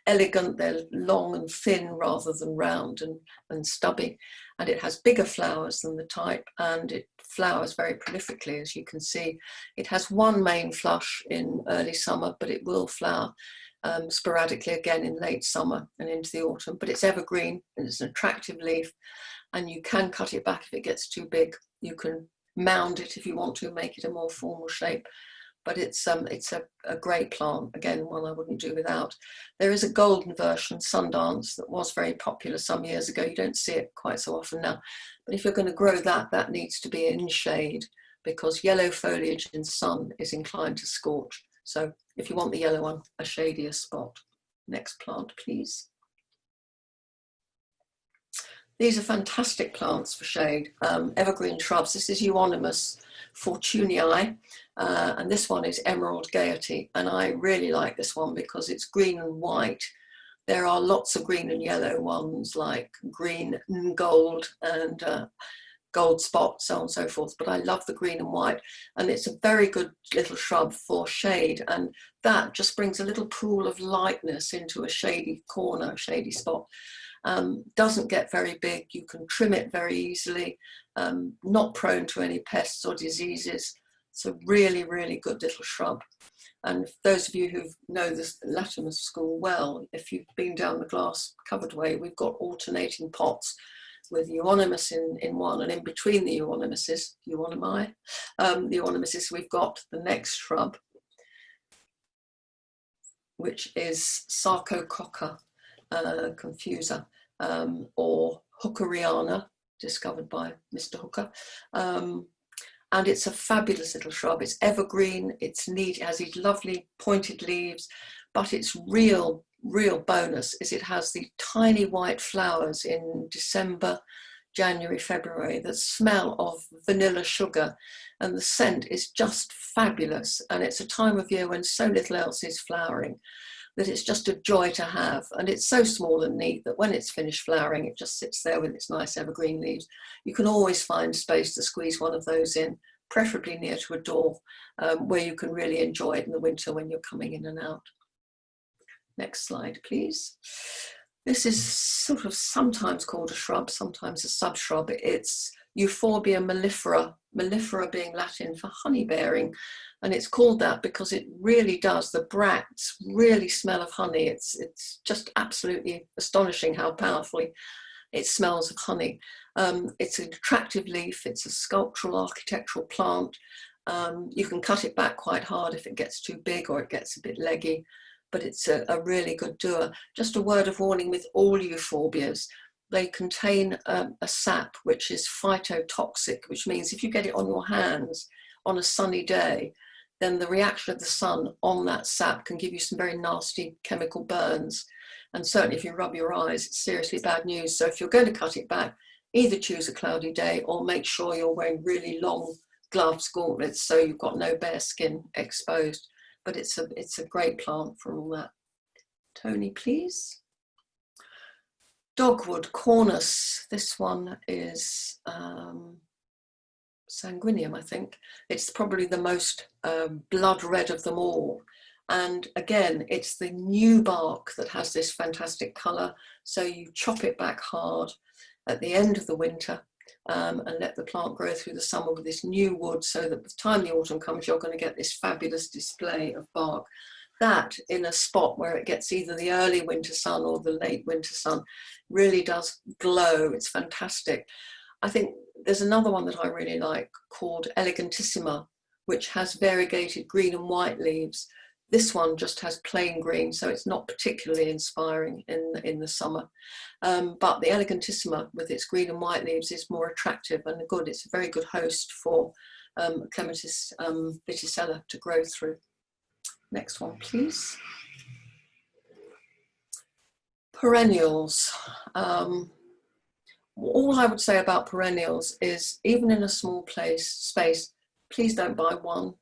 elegant. They're long and thin rather than round and stubby. And it has bigger flowers than the type, and it flowers very prolifically, as you can see. It has one main flush in early summer, but it will flower sporadically again in late summer and into the autumn. But it's evergreen and it's an attractive leaf, and you can cut it back if it gets too big. You can mound it if you want to, make it a more formal shape. But it's a great plant, again, one I wouldn't do without. There is a golden version, Sundance, that was very popular some years ago. You don't see it quite so often now. But if you're going to grow that, that needs to be in shade, because yellow foliage in sun is inclined to scorch. So if you want the yellow one, a shadier spot. Next plant, please. These are fantastic plants for shade, evergreen shrubs. This is Euonymus fortunei, and this one is Emerald Gaiety. And I really like this one because it's green and white. There are lots of green and yellow ones, like green and gold and gold spot, so on and so forth. But I love the green and white, and it's a very good little shrub for shade. And that just brings a little pool of lightness into a shady corner, a shady spot. Doesn't get very big, you can trim it very easily, not prone to any pests or diseases. It's a really, really good little shrub. And those of you who know this Latimer School well, if you've been down the glass covered way, we've got alternating pots with Euonymus in one, and in between the Euonymuses, the Euonymuses, we've got the next shrub, which is Sarcococca confusa, or Hookeriana, discovered by Mr. Hooker. And it's a fabulous little shrub. It's evergreen, it's neat, it has these lovely pointed leaves, but its real bonus is it has the tiny white flowers in December, January, February that smell of vanilla sugar, and the scent is just fabulous. And it's a time of year when so little else is flowering that it's just a joy to have. And it's so small and neat that when it's finished flowering, it just sits there with its nice evergreen leaves. You can always find space to squeeze one of those in, preferably near to a door, where you can really enjoy it in the winter when you're coming in and out. Next slide, please. This is sort of sometimes called a shrub, sometimes a subshrub. It's Euphorbia mellifera, mellifera being Latin for honey bearing. And it's called that because it really does, the bracts really smell of honey. It's just absolutely astonishing how powerfully it smells of honey. It's an attractive leaf, it's a sculptural architectural plant. You can cut it back quite hard if it gets too big or it gets a bit leggy, but it's a really good doer. Just a word of warning with all euphorbias, they contain a sap which is phytotoxic, which means if you get it on your hands on a sunny day, then the reaction of the sun on that sap can give you some very nasty chemical burns. And certainly if you rub your eyes, it's seriously bad news. So if you're going to cut it back, either choose a cloudy day or make sure you're wearing really long gloves, gauntlets, so you've got no bare skin exposed. But it's a great plant for all that. Tony, please. Dogwood, Cornus. This one is Sanguinium, I think. It's probably the most blood red of them all. And again, it's the new bark that has this fantastic colour. So you chop it back hard at the end of the winter and let the plant grow through the summer with this new wood, so that by the time the autumn comes, you're going to get this fabulous display of bark. That in a spot where it gets either the early winter sun or the late winter sun really does glow. It's fantastic. I think there's another one that I really like called Elegantissima, which has variegated green and white leaves. This one just has plain green, so it's not particularly inspiring in the summer. But the Elegantissima with its green and white leaves is more attractive and good. It's a very good host for Clematis viticella to grow through. Next one, please. Perennials. all I would say about perennials is, even in a small space, please don't buy one,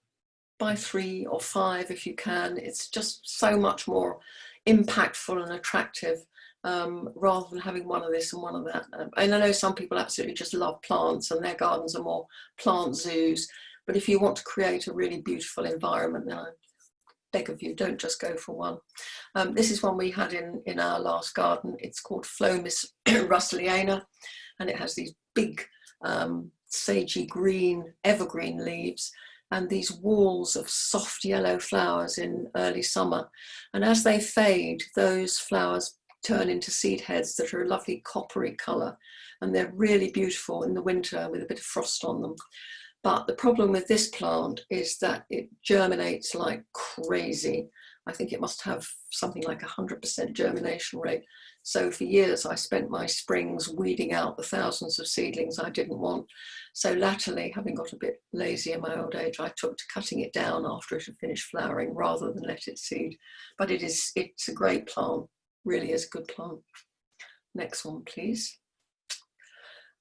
buy 3 or 5 if you can. It's just so much more impactful and attractive, rather than having one of this and one of that. And I know some people absolutely just love plants and their gardens are more plant zoos, but if you want to create a really beautiful environment, then I beg of you, don't just go for one. This is one we had in our last garden. It's called Phlomis russelliana, and it has these big sagey green evergreen leaves and these walls of soft yellow flowers in early summer. And as they fade, those flowers turn into seed heads that are a lovely coppery colour, and they're really beautiful in the winter with a bit of frost on them. But the problem with this plant is that it germinates like crazy. I think it must have something like 100% germination rate. So for years I spent my springs weeding out the thousands of seedlings I didn't want. So latterly, having got a bit lazy in my old age, I took to cutting it down after it had finished flowering rather than let it seed. But it's a great plant, really is a good plant. Next one, please.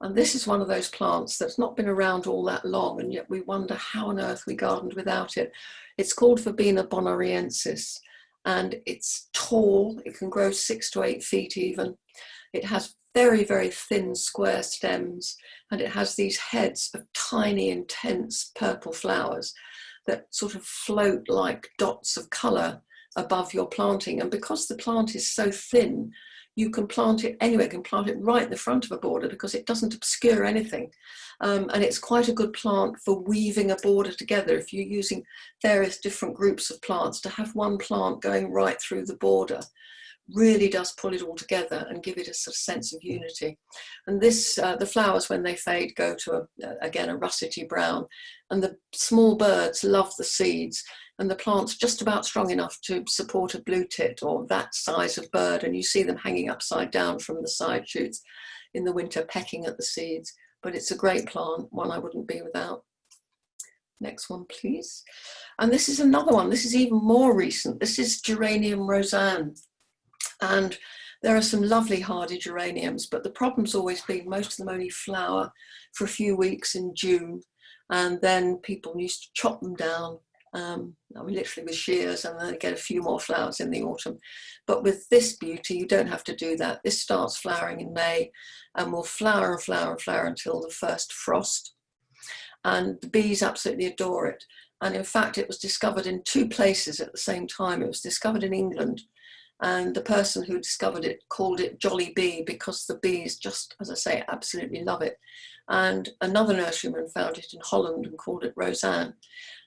And this is one of those plants that's not been around all that long, and yet we wonder how on earth we gardened without it. It's called Verbena bonariensis, and it's tall. It can grow 6 to 8 feet even. It has very, very thin square stems, and it has these heads of tiny, intense purple flowers that sort of float like dots of colour above your planting. And because the plant is so thin, you can plant it anywhere. You can plant it right in the front of a border because it doesn't obscure anything. And it's quite a good plant for weaving a border together. If you're using various different groups of plants, to have one plant going right through the border really does pull it all together and give it a sort of sense of unity. And this, the flowers, when they fade, go to again a russety brown, and the small birds love the seeds, and the plant's just about strong enough to support a blue tit or that size of bird, and you see them hanging upside down from the side shoots in the winter pecking at the seeds. But it's a great plant, one I wouldn't be without. Next one, please. And this is another one. This is even more recent. This is Geranium Roseanne. And there are some lovely hardy geraniums, but the problem's always been most of them only flower for a few weeks in June, and then people used to chop them down, literally with shears, and then get a few more flowers in the autumn. But with this beauty, you don't have to do that. This starts flowering in May and will flower and flower and flower until the first frost. And the bees absolutely adore it. And in fact, it was discovered in 2 places at the same time. It was discovered in England, and the person who discovered it called it Jolly Bee because the bees just, as I say, absolutely love it. And another nurseryman found it in Holland and called it Roseanne.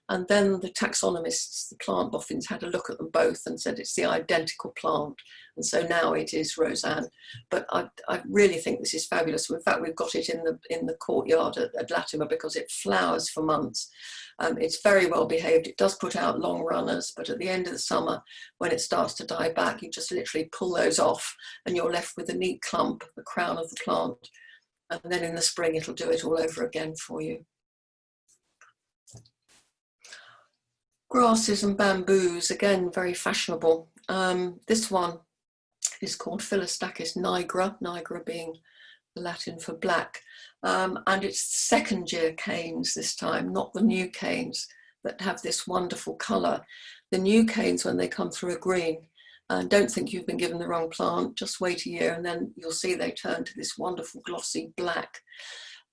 And then the taxonomists, the plant boffins, had a look at them both and said it's the identical plant. And so now it is Roseanne. But I really think this is fabulous. In fact, we've got it in the courtyard at Latimer because it flowers for months. It's very well behaved. It does put out long runners, but at the end of the summer, when it starts to die back, you just literally pull those off and you're left with a neat clump, the crown of the plant. And then in the spring, it'll do it all over again for you. Grasses and bamboos, again, very fashionable. This one is called Philostachys nigra, nigra being the Latin for black. And it's second year canes this time, not the new canes that have this wonderful colour. The new canes, when they come through, are green. And don't think you've been given the wrong plant, just wait a year and then you'll see they turn to this wonderful glossy black.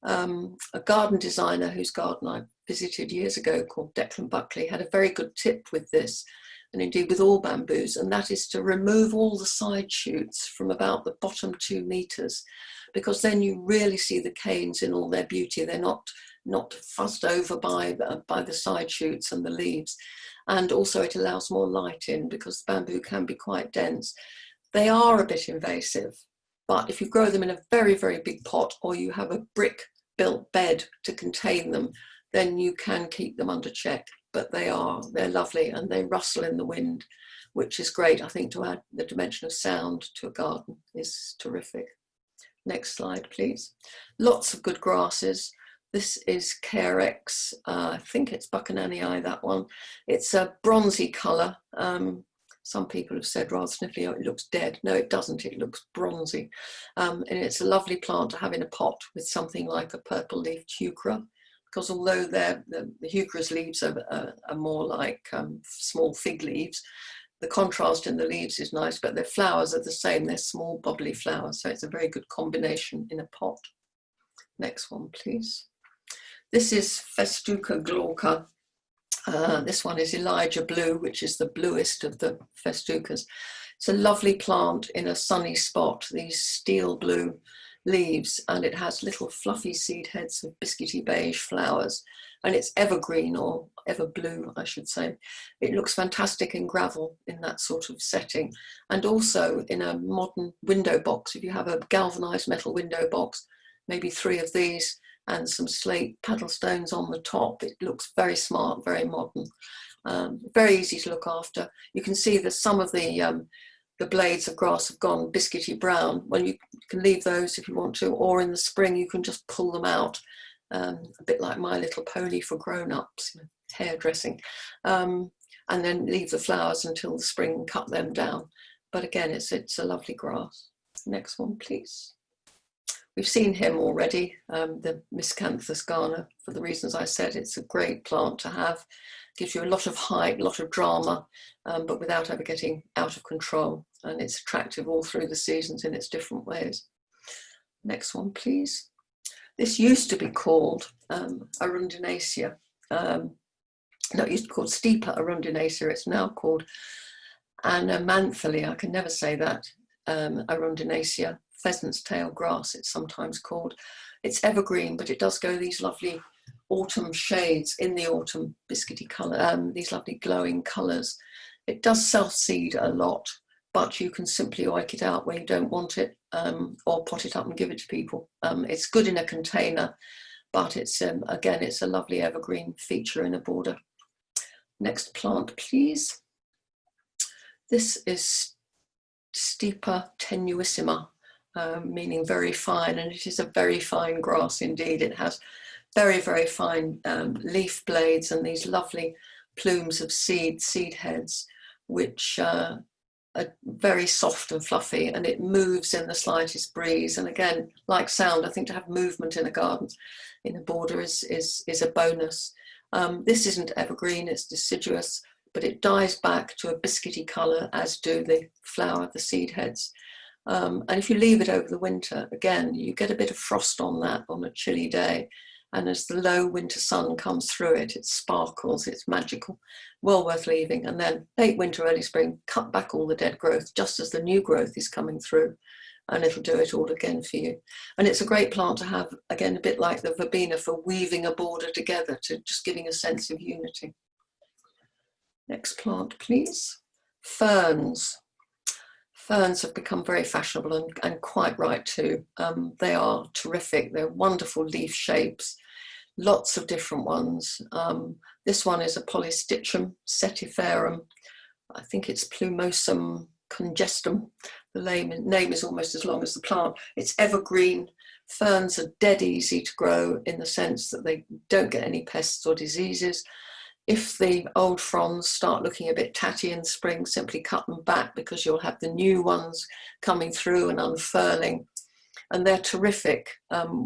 A garden designer whose garden I visited years ago called Declan Buckley had a very good tip with this, and indeed with all bamboos, and that is to remove all the side shoots from about the bottom 2 meters, because then you really see the canes in all their beauty. They're not fuzzed over by the side shoots and the leaves. And also it allows more light in because bamboo can be quite dense. They are a bit invasive, but if you grow them in a very, very big pot, or you have a brick built bed to contain them, then you can keep them under check. But they're lovely and they rustle in the wind, which is great. I think to add the dimension of sound to a garden is terrific. Next slide, please. Lots of good grasses. This is Carex. I think it's Buchananii, that one. It's a bronzy colour. Some people have said rather sniffly, oh, it looks dead. No, it doesn't. It looks bronzy. And it's a lovely plant to have in a pot with something like a purple-leafed heuchera, because although the heuchera's leaves are more like small fig leaves, the contrast in the leaves is nice, but their flowers are the same. They're small, bubbly flowers. So it's a very good combination in a pot. Next one, please. This is Festuca glauca. This one is Elijah Blue, which is the bluest of the Festucas. It's a lovely plant in a sunny spot, these steel blue leaves, and it has little fluffy seed heads of biscuity beige flowers, and it's evergreen, or ever blue, I should say. It looks fantastic in gravel in that sort of setting, and also in a modern window box. If you have a galvanized metal window box, maybe 3 of these and some slate paddle stones on the top, it looks very smart, very modern, very easy to look after. You can see that some of the blades of grass have gone biscuity brown. Well, you can leave those if you want to, or in the spring you can just pull them out, a bit like My Little Pony for grown-ups, hairdressing, and then leave the flowers until the spring and cut them down. But again, it's a lovely grass. Next one, please. We've seen him already, the Miscanthus garner, for the reasons I said. It's a great plant to have. Gives you a lot of height, a lot of drama, but without ever getting out of control. And it's attractive all through the seasons in its different ways. Next one, please. This used to be called Arundinacea. No, it used to be called Stipa Arundinacea. It's now called Anamanthale. I can never say that. Arundinacea. Pheasant's tail grass, it's sometimes called. It's evergreen, but it does go these lovely autumn shades in the autumn, biscuity colour, these lovely glowing colours. It does self-seed a lot, but you can simply oik it out where you don't want it, or pot it up and give it to people. It's good in a container, but it's again, it's a lovely evergreen feature in a border. Next plant, please. This is Stipa tenuissima. Meaning very fine, and it is a very fine grass indeed. It has very, very fine leaf blades and these lovely plumes of seed heads, which are very soft and fluffy, and it moves in the slightest breeze. And again, like sound, I think to have movement in a garden, in a border is a bonus. This isn't evergreen, it's deciduous, but it dies back to a biscuity colour, as do the flower, the seed heads. And if you leave it over the winter, again, you get a bit of frost on that on a chilly day. And as the low winter sun comes through it, it sparkles, it's magical, well worth leaving. And then late winter, early spring, cut back all the dead growth just as the new growth is coming through, and it'll do it all again for you. And it's a great plant to have, again, a bit like the verbena, for weaving a border together, to just giving a sense of unity. Next plant, please. Ferns. Ferns have become very fashionable, and quite right too. They are terrific. They're wonderful leaf shapes, lots of different ones. This one is a Polystichum setiferum. I think it's Plumosum congestum. The name is almost as long as the plant. It's evergreen. Ferns are dead easy to grow in the sense that they don't get any pests or diseases. If the old fronds start looking a bit tatty in the spring, simply cut them back, because you'll have the new ones coming through and unfurling. And they're terrific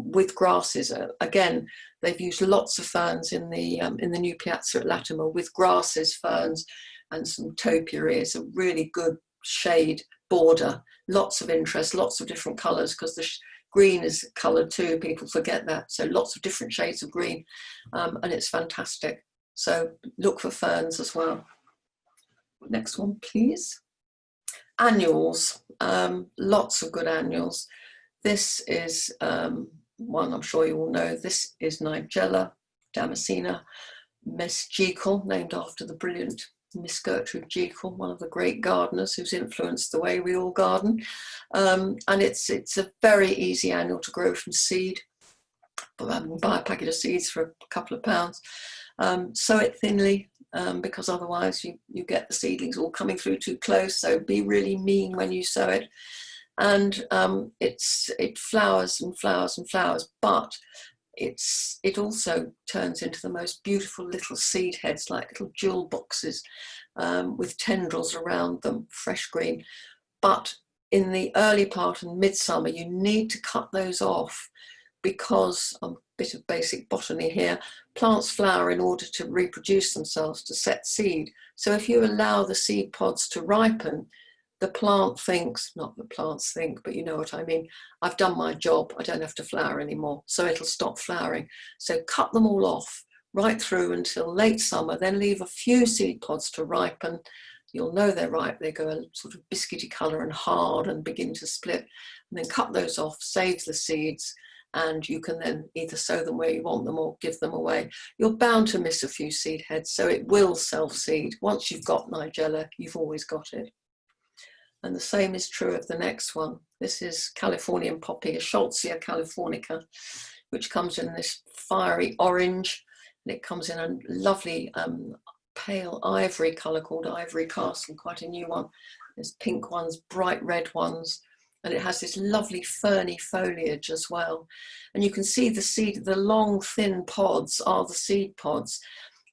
with grasses. Again, they've used lots of ferns in the new piazza at Latimer, with grasses, ferns, and some topiary. It's a really good shade border. Lots of interest, lots of different colours, because the green is coloured too. People forget that. So lots of different shades of green, and it's fantastic. So look for ferns as well. Next one, please. Annuals, lots of good annuals. This is one I'm sure you all know. This is Nigella Damascena, Miss Jekyll, named after the brilliant Miss Gertrude Jekyll, one of the great gardeners who's influenced the way we all garden. And it's a very easy annual to grow from seed. Buy a packet of seeds for a couple of pounds. Sow it thinly, because otherwise you get the seedlings all coming through too close. So be really mean when you sow it. And it flowers and flowers and flowers, but it also turns into the most beautiful little seed heads, like little jewel boxes. with tendrils around them, fresh green. But in the early part and midsummer, you need to cut those off because, a bit of basic botany here, plants flower in order to reproduce themselves, to set seed. So if you allow the seed pods to ripen, the plant thinks, not the plants think, but you know what I mean, I've done my job, I don't have to flower anymore, so it'll stop flowering. So cut them all off right through until late summer, then leave a few seed pods to ripen. You'll know they're ripe, they go a sort of biscuity colour and hard and begin to split, and then cut those off, save the seeds, and you can then either sow them where you want them or give them away. You're bound to miss a few seed heads, so it will self-seed. Once you've got Nigella, you've always got it. And the same is true of the next one. This is Californian poppy, a Scholzia californica, which comes in this fiery orange, and it comes in a lovely pale ivory colour called Ivory Castle, quite a new one. There's pink ones, bright red ones, and it has this lovely ferny foliage as well. And you can see the seed, the long thin pods are the seed pods.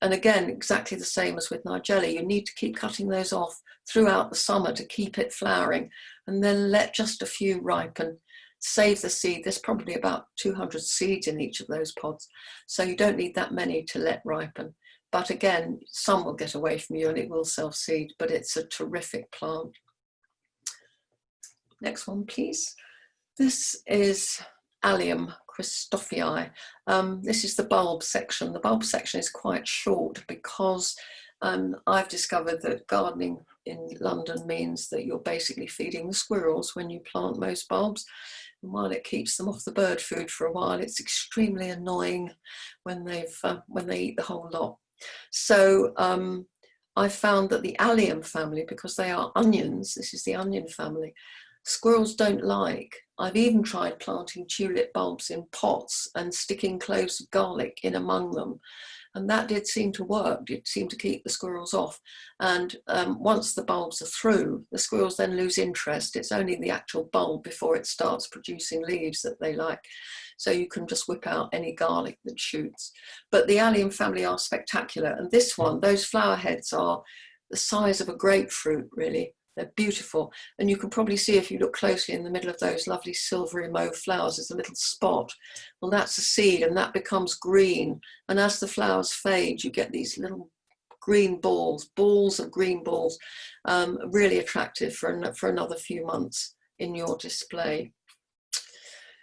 And again, exactly the same as with Nigella, you need to keep cutting those off throughout the summer to keep it flowering, and then let just a few ripen. Save the seed. There's probably about 200 seeds in each of those pods, so you don't need that many to let ripen. But again, some will get away from you and it will self-seed, but it's a terrific plant. Next one, please. This is Allium Christophii. This is the bulb section. The bulb section is quite short because I've discovered that gardening in London means that you're basically feeding the squirrels when you plant most bulbs. And while it keeps them off the bird food for a while, it's extremely annoying when they eat the whole lot. So I found that the Allium family, because they are onions, this is the onion family, squirrels don't like. I've even tried planting tulip bulbs in pots and sticking cloves of garlic in among them. And that did seem to work. It seemed to keep the squirrels off. And once the bulbs are through, the squirrels then lose interest. It's only the actual bulb before it starts producing leaves that they like. So you can just whip out any garlic that shoots. But the Allium family are spectacular. And this one, those flower heads are the size of a grapefruit, really. They're beautiful. And you can probably see if you look closely in the middle of those lovely silvery mauve flowers, there's a little spot. Well, that's a seed and that becomes green. And as the flowers fade, you get these little green balls of green balls, really attractive for another few months in your display.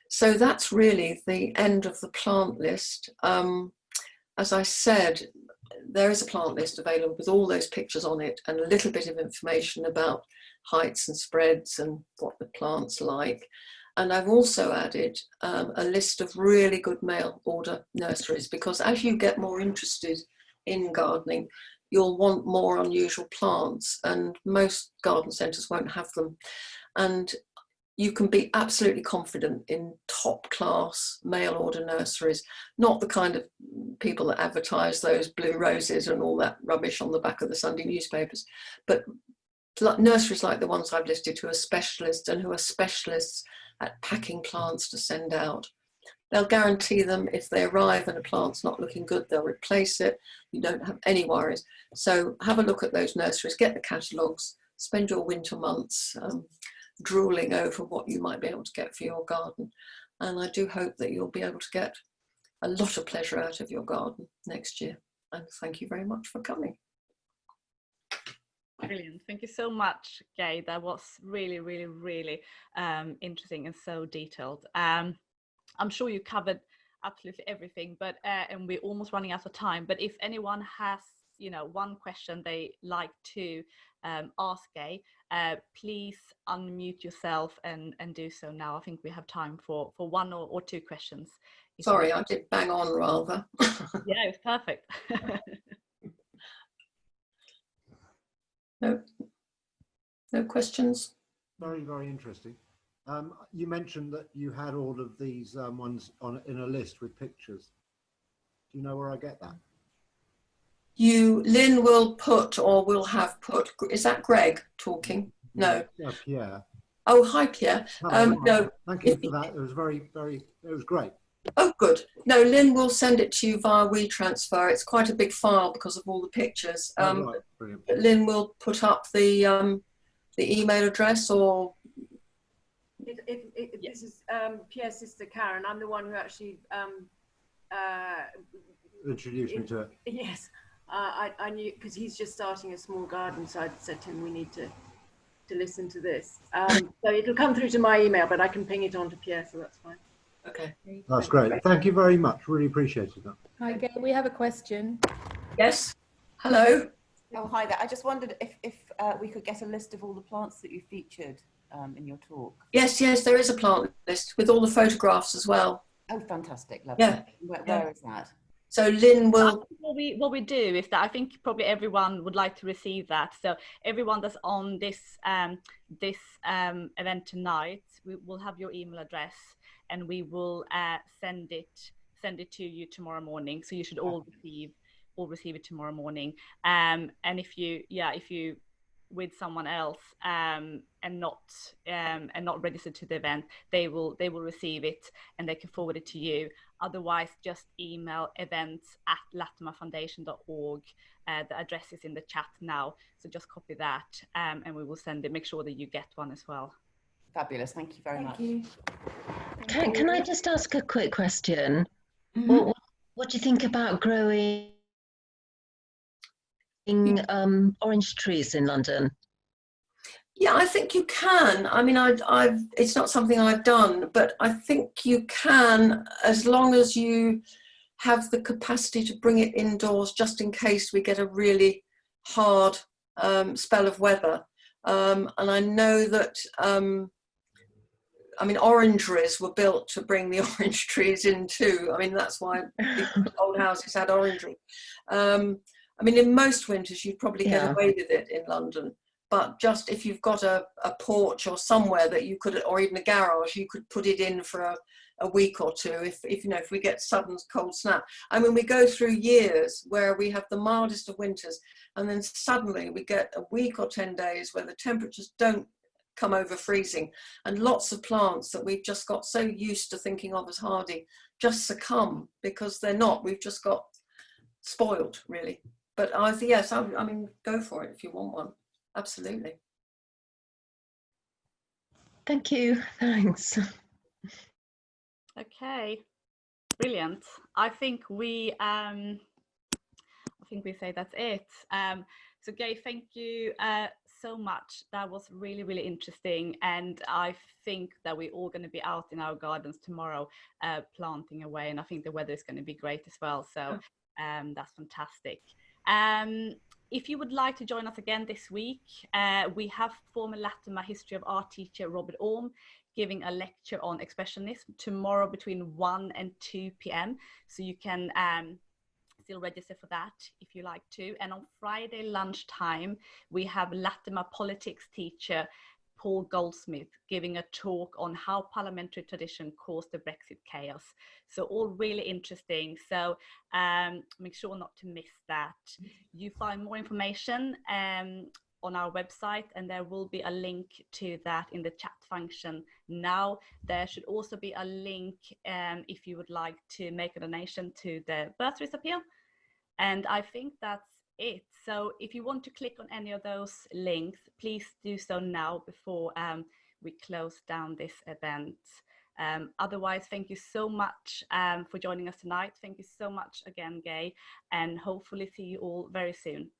So that's really the end of the plant list. As I said, there is a plant list available with all those pictures on it and a little bit of information about heights and spreads and what the plant's like. And I've also added a list of really good mail order nurseries, because as you get more interested in gardening, you'll want more unusual plants, and most garden centres won't have them. And you can be absolutely confident in top class mail order nurseries, not the kind of people that advertise those blue roses and all that rubbish on the back of the Sunday newspapers, but nurseries like the ones I've listed who are specialists and who are specialists at packing plants to send out. They'll guarantee them if they arrive and a plant's not looking good, they'll replace it. You don't have any worries. So have a look at those nurseries, get the catalogues, spend your winter months drooling over what you might be able to get for your garden. And I do hope that you'll be able to get a lot of pleasure out of your garden next year. And thank you very much for coming. Brilliant. Thank you so much, Gay. That was really, really, really interesting and so detailed. I'm sure you covered absolutely everything, but and we're almost running out of time. But if anyone has, one question they like to ask Gay, please unmute yourself and do so now. I think we have time for one or two questions. Sorry, I did bang on rather. Yeah, it was perfect. No questions? Very, very interesting. You mentioned that you had all of these ones in a list with pictures. Do you know where I get that? Lynn will put, or will have put, is that Greg talking? No. Yeah, Pierre. Oh, hi, Pierre. Hello, no. Thank you for that. It was very, very, it was great. Oh, good. No, Lynn will send it to you via WeTransfer. It's quite a big file because of all the pictures. Oh, right. Brilliant. But Lynn will put up the email address, or This is Pierre's sister Karen. I'm the one who actually Introduce me to it. yes, I knew, because he's just starting a small garden, so I said to him we need to listen to this. So it'll come through to my email, but I can ping it on to Pierre, so that's fine. okay. That's great. Thank you very much. Really appreciated that. Hi, Gail. We have a question. Yes. Hello. Oh, hi there. I just wondered if we could get a list of all the plants that you featured in your talk. Yes, there is a plant list with all the photographs as well. Oh, fantastic. Lovely. Yeah. Where is that? So Lynn will. What we do is that I think probably everyone would like to receive that. So everyone that's on this event tonight, we will have your email address, and we will send it to you tomorrow morning. So you should all receive it tomorrow morning. And if you with someone else and not registered to the event, they will receive it and they can forward it to you. Otherwise, just email events@latimerfoundation.org. The address is in the chat now, so just copy that and we will send it. Make sure that you get one as well. Fabulous. Thank you very much. Can I just ask a quick question? Mm-hmm. What do you think about growing orange trees in London? Yeah, I think you can. I mean, it's not something I've done, but I think you can, as long as you have the capacity to bring it indoors, just in case we get a really hard spell of weather. And I know that, orangeries were built to bring the orange trees in too. I mean, that's why old houses had orangery. In most winters, you'd probably get away with it in London. But just if you've got a porch or somewhere that you could, or even a garage, you could put it in for a week or two if we get sudden cold snap. I mean, we go through years where we have the mildest of winters, and then suddenly we get a week or 10 days where the temperatures don't come over freezing, and lots of plants that we've just got so used to thinking of as hardy just succumb because they're not. We've just got spoiled, really. But I mean, go for it if you want one. Absolutely. Thank you. Thanks. Okay, brilliant. I think we say that's it. So Gay, thank you so much. That was really, really interesting, and I think that we're all going to be out in our gardens tomorrow planting away, and I think the weather is going to be great as well. So that's fantastic. If you would like to join us again this week, we have former Latimer History of Art teacher Robert Orme giving a lecture on expressionism tomorrow between 1 and 2 p.m. So you can still register for that if you like to. And on Friday lunchtime, we have Latimer politics teacher Paul Goldsmith giving a talk on how parliamentary tradition caused the Brexit chaos. So all really interesting. So make sure not to miss that. You find more information on our website, and there will be a link to that in the chat function now. There should also be a link if you would like to make a donation to the Birthrace Appeal. And I think that's it. So if you want to click on any of those links, please do so now before we close down this event. Otherwise, thank you so much for joining us tonight. Thank you so much again, Gay, and hopefully see you all very soon.